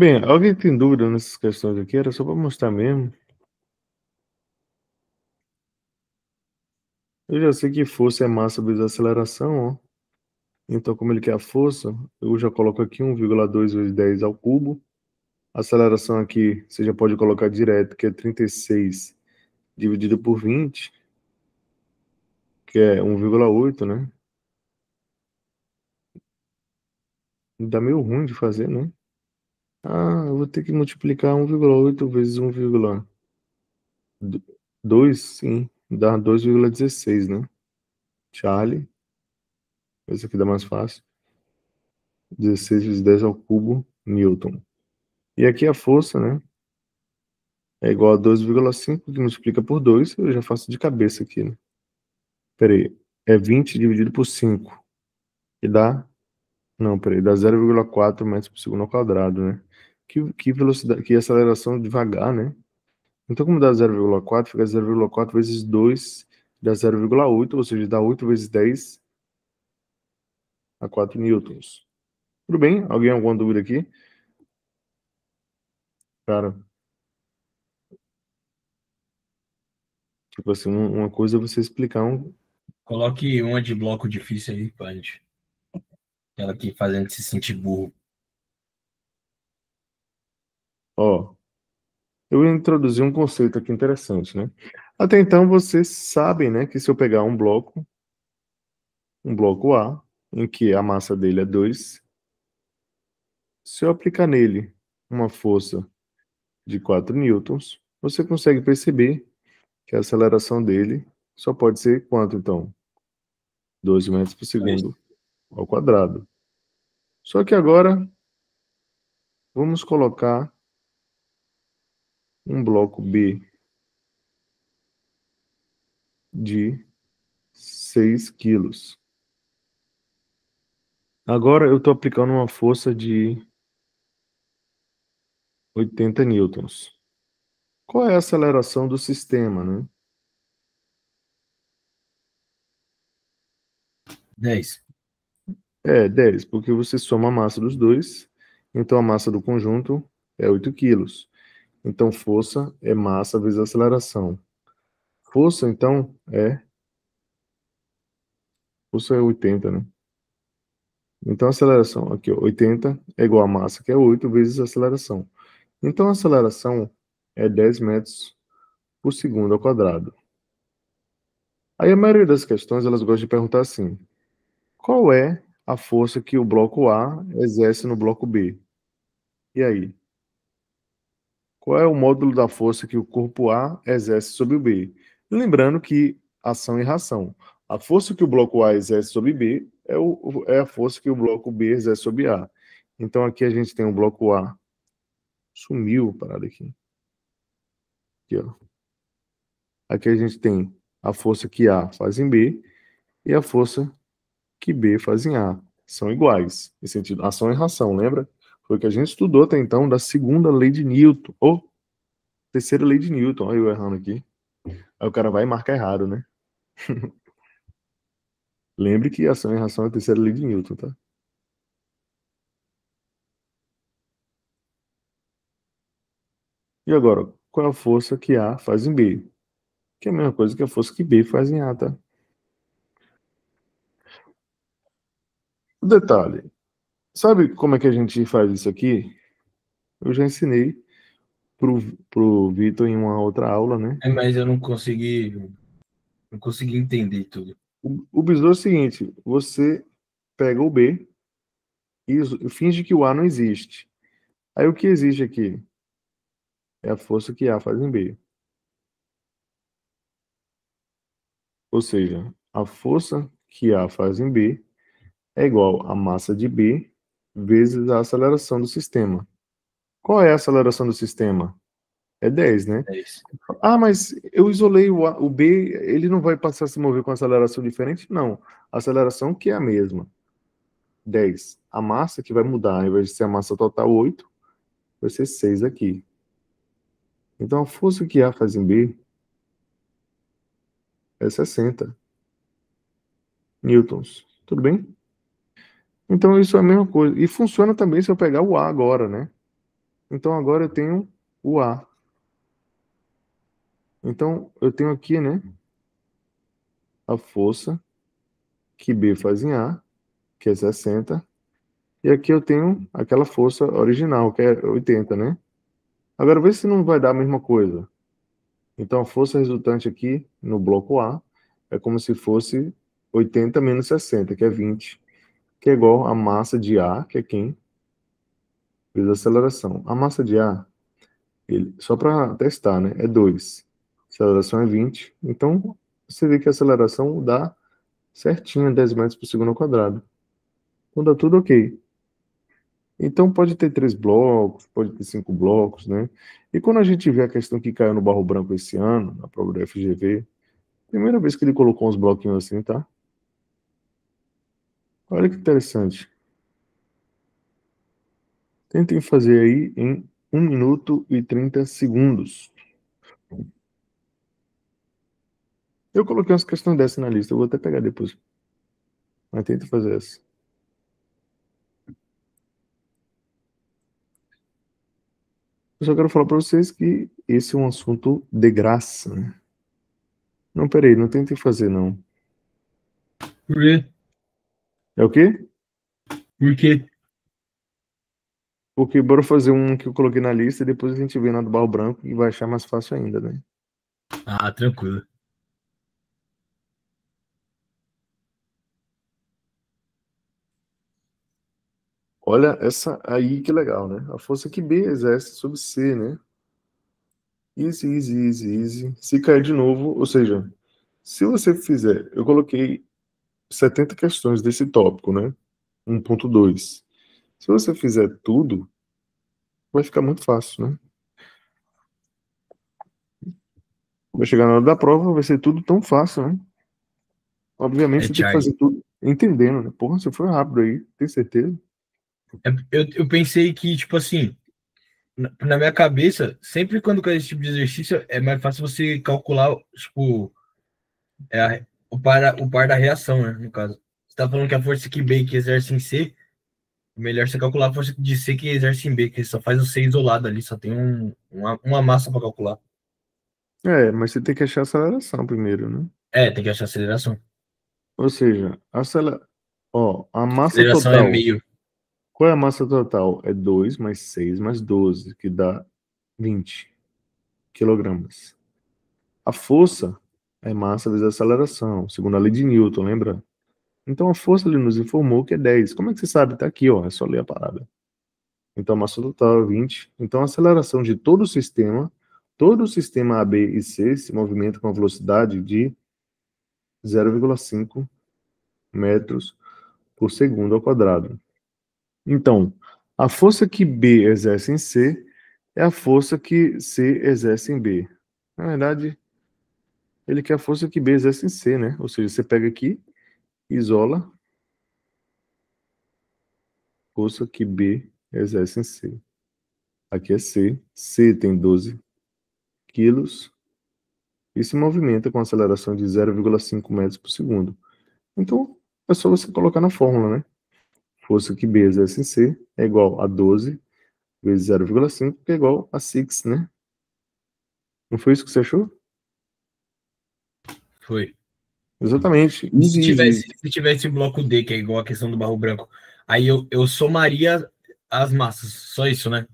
Bem, alguém tem dúvida nessas questões aqui? Era só para mostrar mesmo. Eu já sei que força é massa vezes aceleração, ó. Então, como ele quer a força, eu já coloco aqui 1,2 vezes 10 ao cubo. A aceleração aqui, você já pode colocar direto, que é 36 dividido por 20, que é 1,8, né? Dá meio ruim de fazer, né? Ah, eu vou ter que multiplicar 1,8 vezes 1,2, sim, dá 2,16, né? Charlie, esse aqui dá mais fácil. 16 vezes 10 ao cubo, Newton. E aqui a força, né? É igual a 2,5, que multiplica por 2, eu já faço de cabeça aqui, né? Peraí, é 20 dividido por 5, que dá... Não, peraí, dá 0,4 metros por segundo ao quadrado, né? Que velocidade, que aceleração devagar, né? Então, como dá 0,4, fica 0,4 vezes 2, dá 0,8, ou seja, dá 8 vezes 10 a 4 newtons. Tudo bem? Alguém alguma dúvida aqui? Cara, tipo assim, uma coisa é você explicar Coloque uma de bloco difícil aí, pra gente. Ela aqui fazendo se sentir burro. Ó, eu vou introduzir um conceito aqui interessante, né? Até então, vocês sabem, né, que se eu pegar um bloco A, em que a massa dele é 2, se eu aplicar nele uma força de 4 newtons, você consegue perceber que a aceleração dele só pode ser quanto, então? 12 metros por segundo ao quadrado. Só que agora, vamos colocar um bloco B de 6 quilos. Agora eu estou aplicando uma força de 80 newtons. Qual é a aceleração do sistema, né? 10. É 10, porque você soma a massa dos dois, então a massa do conjunto é 8 quilos. Então força é massa vezes aceleração. Força, então, força é 80, né? Então a aceleração, aqui, ó, 80 é igual a massa, que é 8 vezes a aceleração. Então a aceleração é 10 metros por segundo ao quadrado. Aí a maioria das questões, elas gostam de perguntar assim: qual é a força que o bloco A exerce no bloco B? E aí? Qual é o módulo da força que o corpo A exerce sobre o B? Lembrando que ação e reação. A força que o bloco A exerce sobre B é a força que o bloco B exerce sobre A. Então aqui a gente tem o bloco A. Sumiu a parada aqui. Aqui, ó. Aqui a gente tem a força que A faz em B e a força que B faz em A. São iguais. Em sentido, ação e reação, lembra? Foi o que a gente estudou até então da segunda lei de Newton. Ou terceira lei de Newton. Olha eu errando aqui. Aí o cara vai e marca errado, né? Lembre que ação e reação é a terceira lei de Newton, tá? E agora, qual é a força que A faz em B? Que é a mesma coisa que a força que B faz em A, tá? O detalhe, sabe como é que a gente faz isso aqui? Eu já ensinei pro Vitor em uma outra aula, né? Mas eu não consegui entender tudo. O bizu é o seguinte, você pega o B e finge que o A não existe. Aí o que existe aqui? É a força que A faz em B. Ou seja, a força que A faz em B é igual a massa de B vezes a aceleração do sistema. Qual é a aceleração do sistema? É 10, né? É isso. Ah, mas eu isolei o B, ele não vai passar a se mover com aceleração diferente? Não. A aceleração que é a mesma. 10. A massa que vai mudar, ao invés de ser a massa total 8, vai ser 6 aqui. Então a força que A faz em B é 60 newtons. Tudo bem? Então isso é a mesma coisa. E funciona também se eu pegar o A agora, né? Então agora eu tenho o A. Então eu tenho aqui, né, a força que B faz em A, que é 60, e aqui eu tenho aquela força original, que é 80, né? Agora vê se não vai dar a mesma coisa. Então a força resultante aqui no bloco A é como se fosse 80 menos 60, que é 20, que é igual a massa de A, que é quem fez a aceleração. A massa de A, só para testar, né, é 2. A aceleração é 20. Então você vê que a aceleração dá certinho 10 metros por segundo ao quadrado. Então dá tudo ok. Então pode ter 3 blocos, pode ter 5 blocos, né? E quando a gente vê a questão que caiu no Barro Branco esse ano, na prova do FGV, primeira vez que ele colocou uns bloquinhos assim, tá? Olha que interessante. Tentem fazer aí em 1 minuto e 30 segundos. Eu coloquei umas questões dessas na lista, eu vou até pegar depois. Mas tenta fazer essa. Eu só quero falar para vocês que esse é um assunto de graça, né? Não, peraí, não tentem fazer, não. Por quê? É o quê? Por quê? Porque bora fazer um que eu coloquei na lista e depois a gente vê na do Barro Branco e vai achar mais fácil ainda, né? Ah, tranquilo. Olha essa aí que legal, né? A força que B exerce sobre C, né? Easy, easy, easy, easy. Se cair de novo, ou seja, se você fizer, eu coloquei 70 questões desse tópico, né? 1.2. Se você fizer tudo, vai ficar muito fácil, né? Vai chegar na hora da prova, vai ser tudo tão fácil, né? Obviamente É você tem que Charlie. fazer tudo entendendo, né? Porra, você foi rápido aí, tem certeza? Eu pensei que, tipo assim, na minha cabeça, sempre quando cai esse tipo de exercício, é mais fácil você calcular, tipo, o par da reação, né? No caso. Você tá falando que a força que B que exerce em C, melhor você calcular a força de C que exerce em B, que só faz o C isolado ali, só tem uma massa para calcular. É, mas você tem que achar a aceleração primeiro, né? É, tem que achar a aceleração. Ou seja, ó, a A massa aceleração é total. meio. Qual é a massa total? É 2 mais 6 mais 12, que dá 20 quilogramas. A força é massa vezes a aceleração, segundo a lei de Newton, lembra? Então a força ele nos informou que é 10. Como é que você sabe? Tá aqui, ó, é só ler a parada. Então a massa total é 20. Então a aceleração de todo o sistema A, B e C se movimenta com a velocidade de 0,5 metros por segundo ao quadrado. Então, a força que B exerce em C é a força que C exerce em B. Na verdade, ele quer a força que B exerce em C, né? Ou seja, você pega aqui, isola, força que B exerce em C. Aqui é C. C tem 12 quilos e se movimenta com aceleração de 0,5 metros por segundo. Então, é só você colocar na fórmula, né? Força que B exerce em C é igual a 12 vezes 0,5, que é igual a 6, né? Não foi isso que você achou? Foi. Exatamente. E Easy, easy, easy. se tivesse bloco D, que é igual a questão do barro branco, aí eu somaria as massas, só isso, né?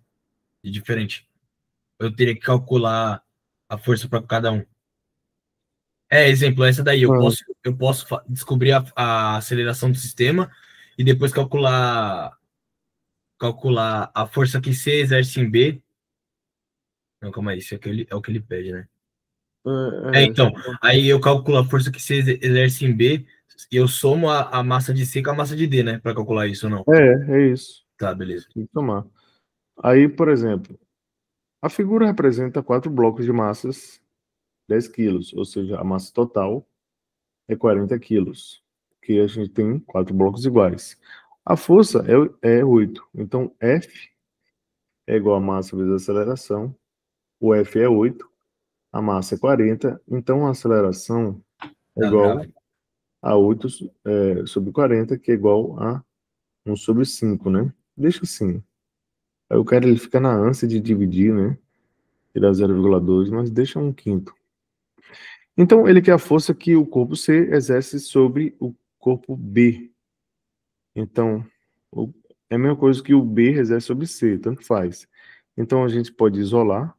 De diferente. Eu teria que calcular a força para cada um. É, exemplo, essa daí, Ah, eu posso descobrir a aceleração do sistema e depois calcular a força que C exerce em B. Não, calma aí, isso é o que ele pede, né? Então, aí eu calculo a força que C exerce em B e eu somo a massa de C com a massa de D, né? Para calcular isso ou não. é isso. Tá, beleza. Tem que tomar. Aí, por exemplo, a figura representa 4 blocos de massas 10 quilos, ou seja, a massa total é 40 quilos, que a gente tem 4 blocos iguais. A força é 8, então F é igual a massa vezes a aceleração, o F é 8, a massa é 40, então a aceleração é Tá, igual grave. a 8 sobre 40, que é igual a 1 sobre 5, né? Deixa assim. Aí o cara ele fica na ânsia de dividir, né? Tirar 0,2, mas deixa um quinto. Então, ele quer a força que o corpo C exerce sobre o corpo B. Então, é a mesma coisa que o B exerce sobre C, tanto faz. Então, a gente pode isolar.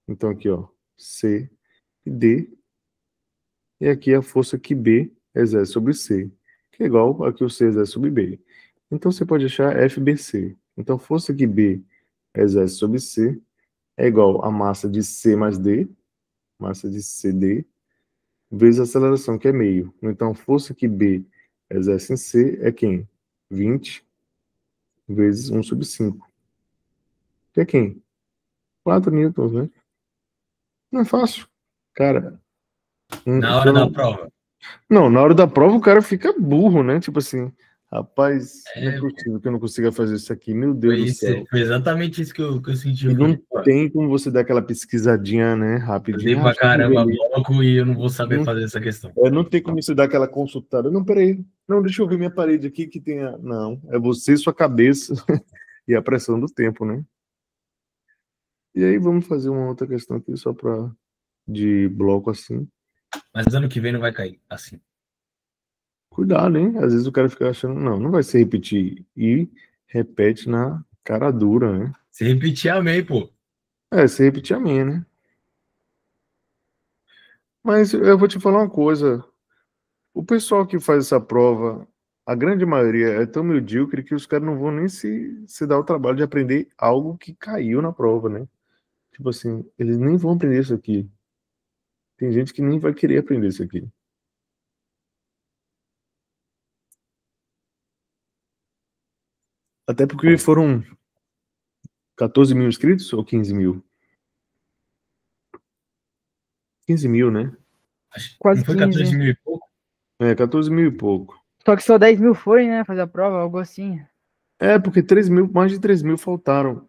Então, aqui, ó, C e D. E aqui a força que B exerce sobre C, que é igual a que o C exerce sobre B. Então, você pode achar FBC. Então, a força que B exerce sobre C é igual a massa de C mais D, massa de CD, vezes a aceleração, que é meio. Então, a força que B exerce em C é quem? 20 vezes 1 sobre 5. Que é quem? 4 newtons, né? Não é fácil. Cara, Na hora da prova. Não, na hora da prova o cara fica burro, né? Tipo assim, rapaz, não é É, possível que eu não consiga fazer isso aqui. Meu Deus do céu. Foi exatamente isso que eu senti. E Eu falei, não pô, tem como você dar aquela pesquisadinha, né? eu dei Rapidinho. pra Deixa eu ver caramba ali. bloco e eu não vou saber Não, fazer essa questão. não tem como você dar aquela consultada. Não, peraí. Não, deixa eu ver minha parede aqui que tenha. Não, é você, sua cabeça e a pressão do tempo, né? E aí vamos fazer uma outra questão aqui só para de bloco assim. Mas ano que vem não vai cair assim. Cuidado, hein? Às vezes o cara fica achando, não vai se repetir. E repete na cara dura, né? Se repetir, amei, pô. Se repetir a minha, né? Mas eu vou te falar uma coisa. O pessoal que faz essa prova, a grande maioria é tão medíocre que os caras não vão nem se dar o trabalho de aprender algo que caiu na prova, né? Tipo assim, eles nem vão aprender isso aqui. Tem gente que nem vai querer aprender isso aqui. Até porque foram 14 mil inscritos ou 15 mil? 15 mil, né? Quase Não foi 15. 14 mil e pouco? 14 mil e pouco. Só que só 10 mil foi, né? Fazer a prova, algo assim. Porque 3 mil, mais de 3 mil faltaram.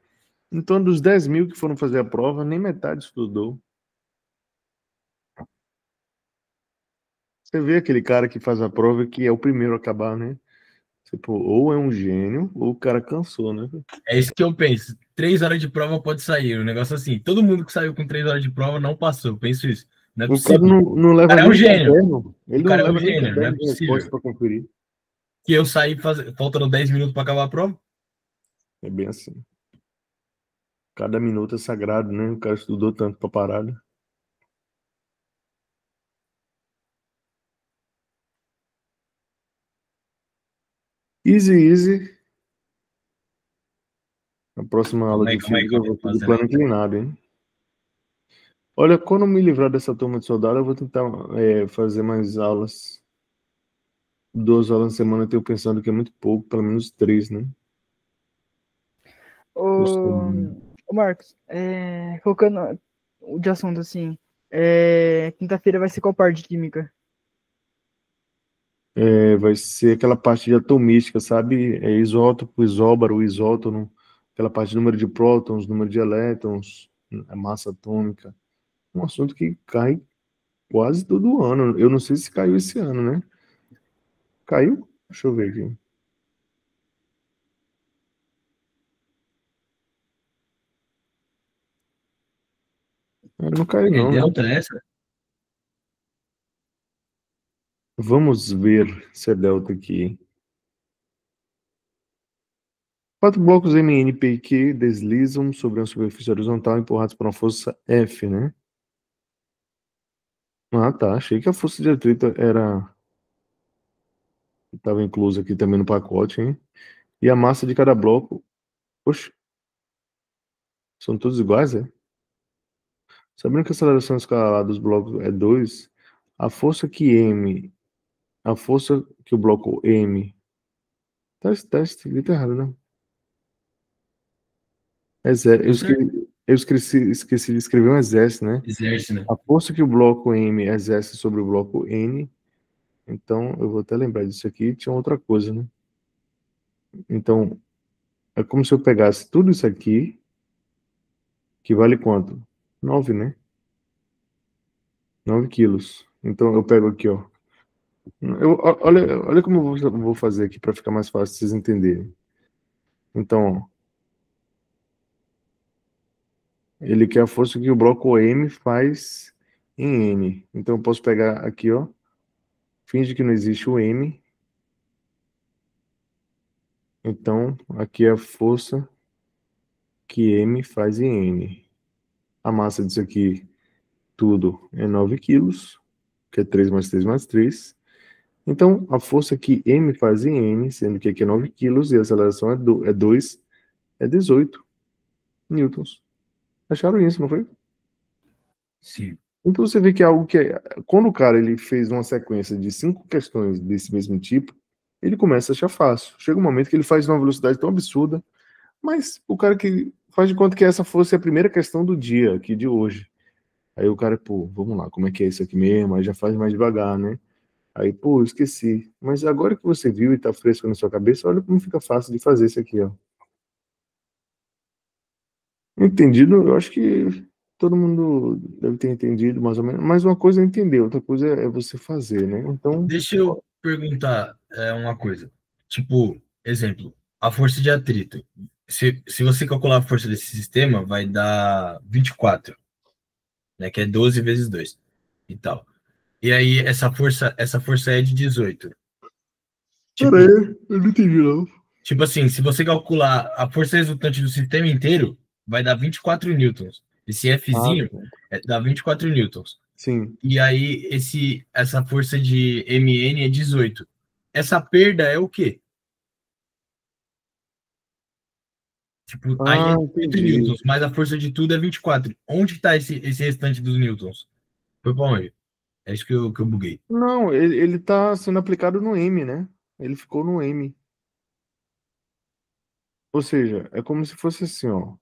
Então, dos 10 mil que foram fazer a prova, nem metade estudou. Você vê aquele cara que faz a prova que é o primeiro a acabar, né? Tipo, ou é um gênio, ou o cara cansou, né? É isso que eu penso. 3 horas de prova pode sair. Um negócio assim. Todo mundo que saiu com 3 horas de prova não passou. Eu penso isso. Não é O cara possível. não O leva cara é nem um o gênio. caderno. Ele O não cara é um leva nem o gênio. Não é caderno de resposta possível. para conferir. Que eu saí faltando 10 minutos para acabar a prova. É bem assim. Cada minuto é sagrado, né? O cara estudou tanto pra parada. Easy, easy. Na próxima aula de Calma aí que física eu eu vou tô ter de fazendo plano aqui. inclinado, hein? Olha, quando eu me livrar dessa turma de soldado, eu vou tentar fazer mais aulas. 2 aulas na semana, eu tenho pensando que é muito pouco, pelo menos 3, né? Ô, Marcos, colocando de assunto assim, quinta-feira vai ser qual parte de química? Vai ser aquela parte de atomística, sabe? Isótopo, isóbaro, isótono, aquela parte de número de prótons, número de elétrons, a massa atômica. Um assunto que cai quase todo ano. Eu não sei se caiu esse ano, né? Caiu? Deixa eu ver aqui. Não caiu, É não, né? delta essa? Vamos ver se é delta aqui. 4 blocos M, N, P e Q deslizam sobre uma superfície horizontal empurrados por uma força F, né? Ah, tá. Achei que a força de atrito estava inclusa aqui também no pacote, hein? E a massa de cada bloco. Oxe, são todos iguais, é? Sabendo que a aceleração escalar dos blocos é 2, a força que o bloco M. Teste, escrito errado, né? Esqueci de escrever um exército, né? Exerce, né? A força que o bloco M exerce sobre o bloco N. Então, eu vou até lembrar disso aqui. Tinha outra coisa, né? Então, é como se eu pegasse tudo isso aqui, que vale quanto? 9, né? 9 quilos. Então, eu pego aqui, ó. Olha como eu vou fazer aqui para ficar mais fácil vocês entenderem. Então, ó, ele quer a força que o bloco M faz em N. Então, eu posso pegar aqui, ó, finge que não existe o M. Então, aqui é a força que M faz em N. A massa disso aqui, tudo, é 9 quilos, que é 3 mais 3 mais 3. Então, a força que M faz em N, sendo que aqui é 9 quilos e a aceleração é 2, é 18 newtons. Acharam isso, não foi? Sim. Então você vê que é algo que, quando o cara ele fez uma sequência de 5 questões desse mesmo tipo, ele começa a achar fácil. Chega um momento que ele faz numa velocidade tão absurda, mas o cara que faz de conta que essa fosse a primeira questão do dia, aqui de hoje. Aí o cara, pô, vamos lá, como é que é isso aqui mesmo? Aí já faz mais devagar, né? Aí, pô, esqueci. Mas agora que você viu e tá fresco na sua cabeça, olha como fica fácil de fazer isso aqui, ó. Entendido? Eu acho que todo mundo deve ter entendido mais ou menos. Mas uma coisa é entender, outra coisa é você fazer, né? Então, Deixa eu perguntar uma coisa. Tipo, exemplo, a força de atrito. Se você calcular a força desse sistema, vai dar 24, né? Que é 12 vezes 2 e tal. E aí, essa força é de 18. Tipo, peraí, eu não entendi, não. tipo assim, se você calcular a força resultante do sistema inteiro, vai dar 24 newtons. Esse Ah, Fzinho dá 24 newtons. sim. E aí, essa força de Mn é 18. Essa perda é o quê? Tipo, aí é Ah, 18 entendi. newtons, mas a força de tudo é 24. Onde está esse restante dos newtons? Foi para onde? É isso que eu buguei. Não, ele tá sendo aplicado no M, né? Ele ficou no M. Ou seja, é como se fosse assim, ó.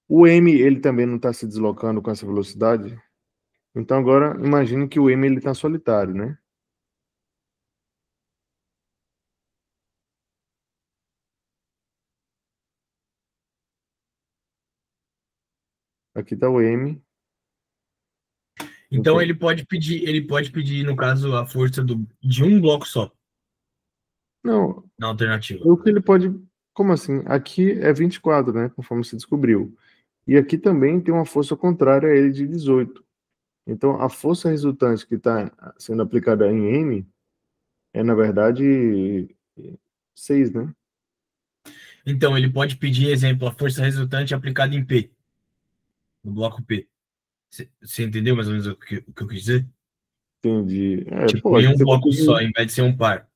O M, ele também não está se deslocando com essa velocidade. Então agora, imagine que o M, ele tá solitário, né? Aqui tá o M. Então Então, ele pode pedir, no caso, a força de um bloco só, não, na alternativa. o que ele pode... Como assim? Aqui é 24, né? Conforme se descobriu. E aqui também tem uma força contrária a ele de 18. Então, a força resultante que está sendo aplicada em M é, na verdade, 6, né? Então, ele pode pedir, exemplo, a força resultante aplicada em P, no bloco P. Você entendeu mais ou menos o que eu quis dizer? Entendi. É, Tipo, em pode. um Você vai bloco só, pedir... em vez de ser um par.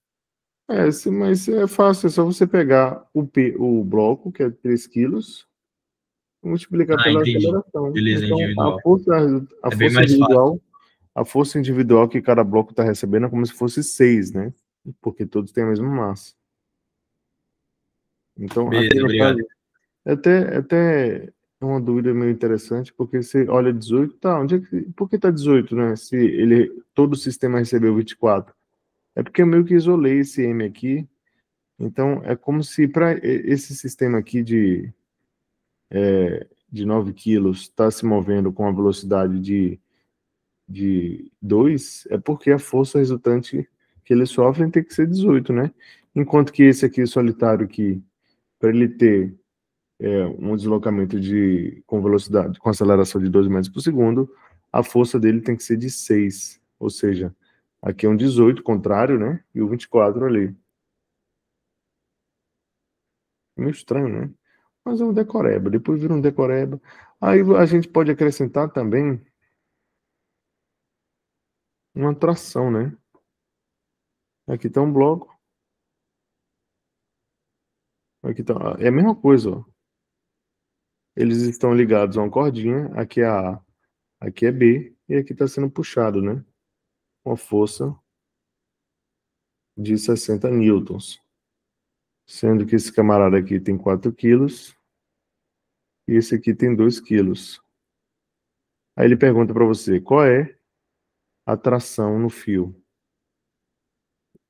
Mas é fácil, é só você pegar o bloco, que é 3 quilos, e multiplicar Ah, pela entendi. aceleração. Beleza, Então, individual. a É bem força mais fácil. individual, a força individual que cada bloco está recebendo é como se fosse 6, né? Porque todos têm a mesma massa. Então, aqui Beleza, no obrigado. caso, até é uma dúvida meio interessante, porque você olha 18, tá, por que tá 18, né? Se todo o sistema recebeu 24. É porque eu meio que isolei esse M aqui. Então, é como se para esse sistema aqui de 9 quilos está se movendo com a velocidade de 2, é porque a força resultante que eles sofrem tem que ser 18, né? Enquanto que esse aqui, solitário aqui, para ele ter um deslocamento com velocidade, com aceleração de 2 metros por segundo, a força dele tem que ser de 6. Ou seja, aqui é um 18, contrário, né? E o 24 ali. Meio estranho, né? Mas é um decoreba, depois vira um decoreba. Aí a gente pode acrescentar também uma tração, né? Aqui tá um bloco, aqui tá... É a mesma coisa, ó. Eles estão ligados a uma cordinha, aqui é A, aqui é B, e aqui está sendo puxado, né? Uma força de 60 newtons. Sendo que esse camarada aqui tem 4 quilos e esse aqui tem 2 quilos. Aí ele pergunta para você, qual é a tração no fio?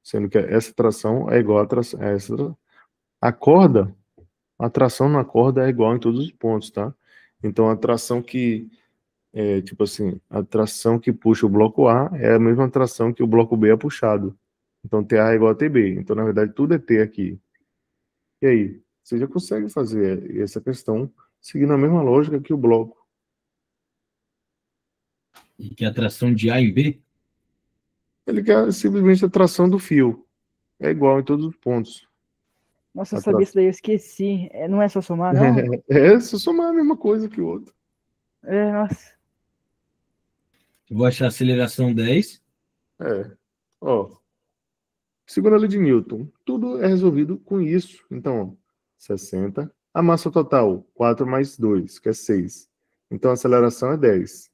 Sendo que essa tração é igual a essa. A corda, a tração na corda é igual em todos os pontos, tá? Então a tração tipo assim, a tração que puxa o bloco A é a mesma tração que o bloco B é puxado. Então TA é igual a TB. Então, na verdade, tudo é T aqui. E aí? você já consegue fazer essa questão seguindo a mesma lógica que o bloco. E que a tração de A em B? Ele quer simplesmente a tração do fio. É igual em todos os pontos. Nossa, eu sabia isso daí, eu esqueci. Não é só somar, não? É, se somar a mesma coisa que o outro. Nossa. Eu vou achar a aceleração 10. Ó. Segunda lei de Newton. Tudo é resolvido com isso. Então, ó, 60. A massa total, 4 mais 2, que é 6. Então, a aceleração é 10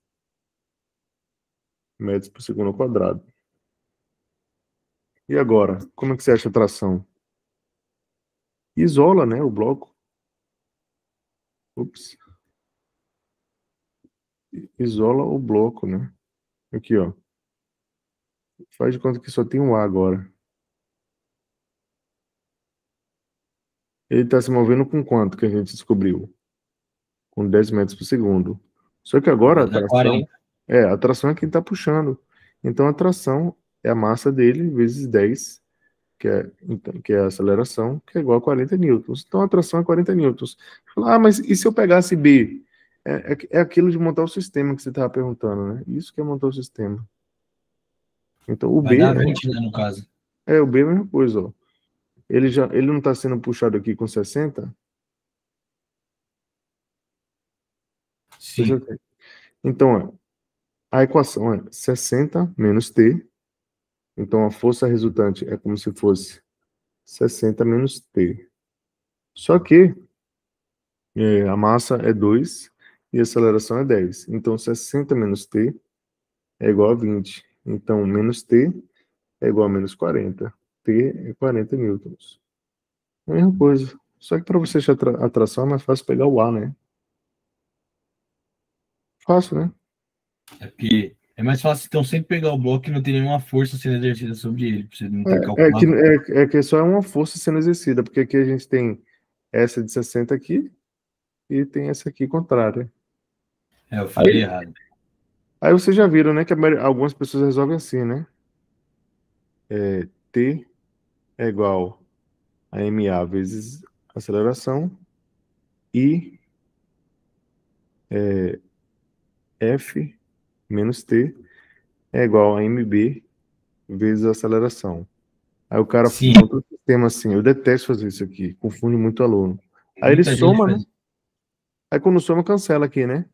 metros por segundo ao quadrado. E agora, como é que você acha a tração? Isola, né, o bloco. Ups. Isola o bloco, né? Aqui, ó. Faz de conta que só tem um A agora. Ele está se movendo com quanto que a gente descobriu? Com 10 metros por segundo. Só que agora a tração... a tração é quem está puxando. Então, a tração é a massa dele vezes 10, que é a aceleração, que é igual a 40 newtons. Então, a tração é 40 newtons. Mas e se eu pegasse B? É aquilo de montar o sistema que você estava perguntando, né? Isso que é montar o sistema. Então, o Vai B... dar 20, né, no caso. O B é a mesma coisa, ó. Ele não está sendo puxado aqui com 60? Sim. Então, a equação é 60 menos T. Então, a força resultante é como se fosse 60 menos T. Só que a massa é 2 e a aceleração é 10. Então, 60 menos T é igual a 20. Então, menos T é igual a menos 40. T é 40 newtons. É a mesma coisa. Só que para você achar a tração é mais fácil pegar o A, né? Fácil, né? É porque é mais fácil, então, sempre pegar o bloco e não ter nenhuma força sendo exercida sobre ele, pra você não ter que calcular. Que só é uma força sendo exercida, porque aqui a gente tem essa de 60 aqui e tem essa aqui contrária. Eu falei errado. Aí vocês já viram, né, que algumas pessoas resolvem assim, né? T é igual a MA vezes aceleração e F menos T é igual a MB vezes a aceleração. Aí o cara monta um sistema assim. Eu detesto fazer isso aqui, confunde muito aluno. Aí ele soma, né? Aí quando soma, cancela aqui, né?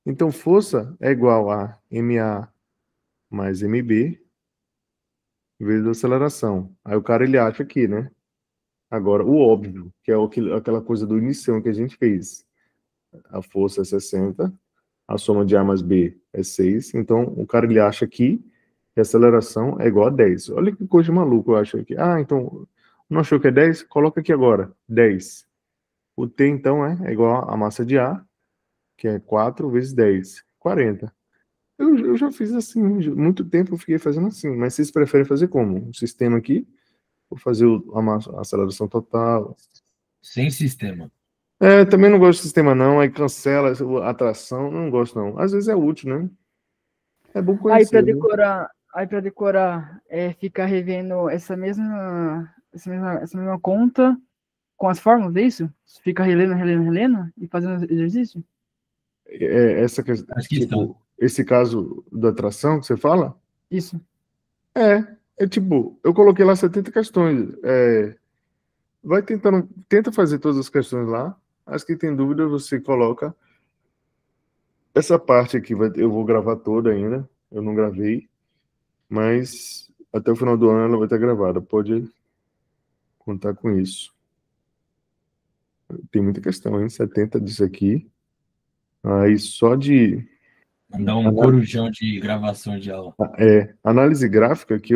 Então, força é igual a MA mais MB vezes a aceleração. Aí o cara, ele acha aqui, né? Agora, o óbvio, que é aquela coisa do inicião que a gente fez. A força é 60, a soma de A mais B é 6. Então, o cara, ele acha aqui que a aceleração é igual a 10. Olha que coisa maluca eu acho aqui. Então, não achou que é 10? Coloca aqui agora, 10. O T, então, é igual a massa de A, que é 4 vezes 10, 40. Eu já fiz assim, muito tempo eu fiquei fazendo assim, mas vocês preferem fazer como? Um sistema aqui, ou fazer a aceleração total? Sem sistema. Também não gosto de sistema não, aí cancela a atração, não gosto não. Às vezes é útil, né? É bom conhecer. Aí pra decorar, ficar revendo essa mesma conta com as fórmulas, é isso? Fica relendo e fazendo exercício? Essa questão, tipo, esse caso da atração que você fala? Isso. Tipo, eu coloquei lá 70 questões. Vai tenta fazer todas as questões lá. As que tem dúvida, você coloca. Essa parte aqui eu vou gravar toda ainda. Eu não gravei. Mas até o final do ano ela vai estar gravada. Pode contar com isso. Tem muita questão, hein? 70 disso aqui. Aí só de... Mandar um corujão de gravação de aula. Análise gráfica, aqui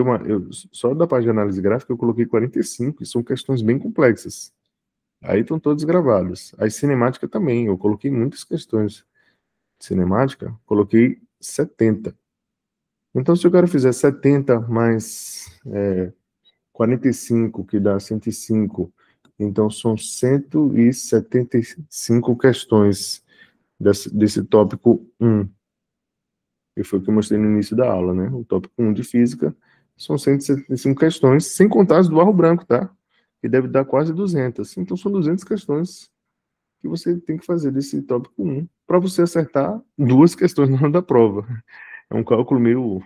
só da parte de análise gráfica eu coloquei 45, e são questões bem complexas. Aí estão todas gravadas. Aí cinemática também, eu coloquei muitas questões. Cinemática, coloquei 70. Então, se o cara fizer 70 mais 45, que dá 105, então são 175 questões desse tópico 1. Que foi o que eu mostrei no início da aula, né? O tópico 1 de física são 175 questões, sem contar as do barro branco, tá? e deve dar quase 200. Então, são 200 questões que você tem que fazer desse tópico 1 para você acertar 2 questões na hora da prova. É um cálculo meio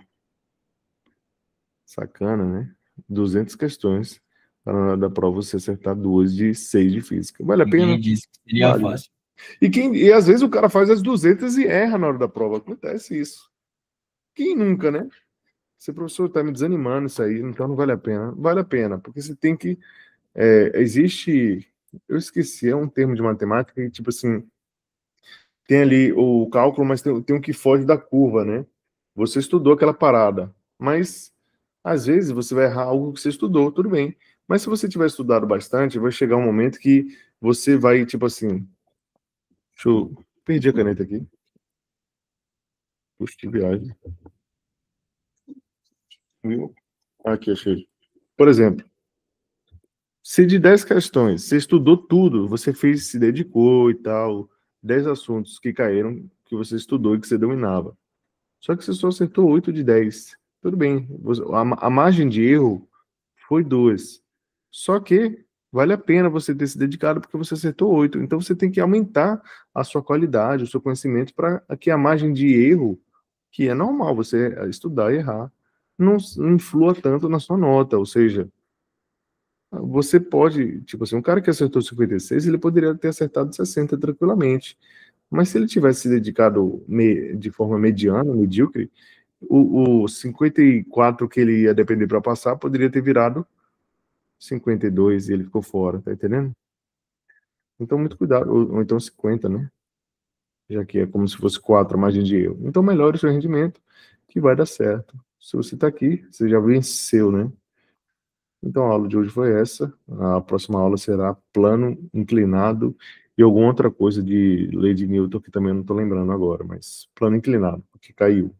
sacana, né? 200 questões para na hora da prova você acertar 2 de 6 de física. Vale a pena? Ninguém disse que seria Vale. fácil. E às vezes o cara faz as 200 e erra na hora da prova. Acontece isso. Quem nunca, né? Esse professor está me desanimando isso aí, então não vale a pena. Vale a pena, porque você tem que... existe... Eu esqueci, é um termo de matemática que, tipo assim, tem ali o cálculo, mas tem um que foge da curva, né? Você estudou aquela parada, mas às vezes você vai errar algo que você estudou, tudo bem. Mas se você tiver estudado bastante, vai chegar um momento que você vai, tipo assim... Deixa eu... Perdi a caneta aqui. Puxa, que viagem. Viu? Aqui, achei. Por exemplo, se de 10 questões você estudou tudo, você fez, se dedicou e tal, 10 assuntos que caíram, que você estudou e que você dominava. Só que você só acertou 8 de 10. Tudo bem. A margem de erro foi 2. Só que vale a pena você ter se dedicado porque você acertou 8. Então você tem que aumentar a sua qualidade, o seu conhecimento, para que a margem de erro, que é normal você estudar e errar, não influa tanto na sua nota. Ou seja, você pode, tipo assim, um cara que acertou 56, ele poderia ter acertado 60 tranquilamente. Mas se ele tivesse se dedicado de forma mediana, medíocre, o 54 que ele ia depender para passar poderia ter virado 52 e ele ficou fora, tá entendendo? Então, muito cuidado, ou então 50, né? Já que é como se fosse 4 a margem de erro. Então, melhore o seu rendimento, que vai dar certo. Se você está aqui, você já venceu, né? Então, a aula de hoje foi essa. A próxima aula será plano inclinado e alguma outra coisa de lei de Newton que também não estou lembrando agora, mas plano inclinado, que caiu.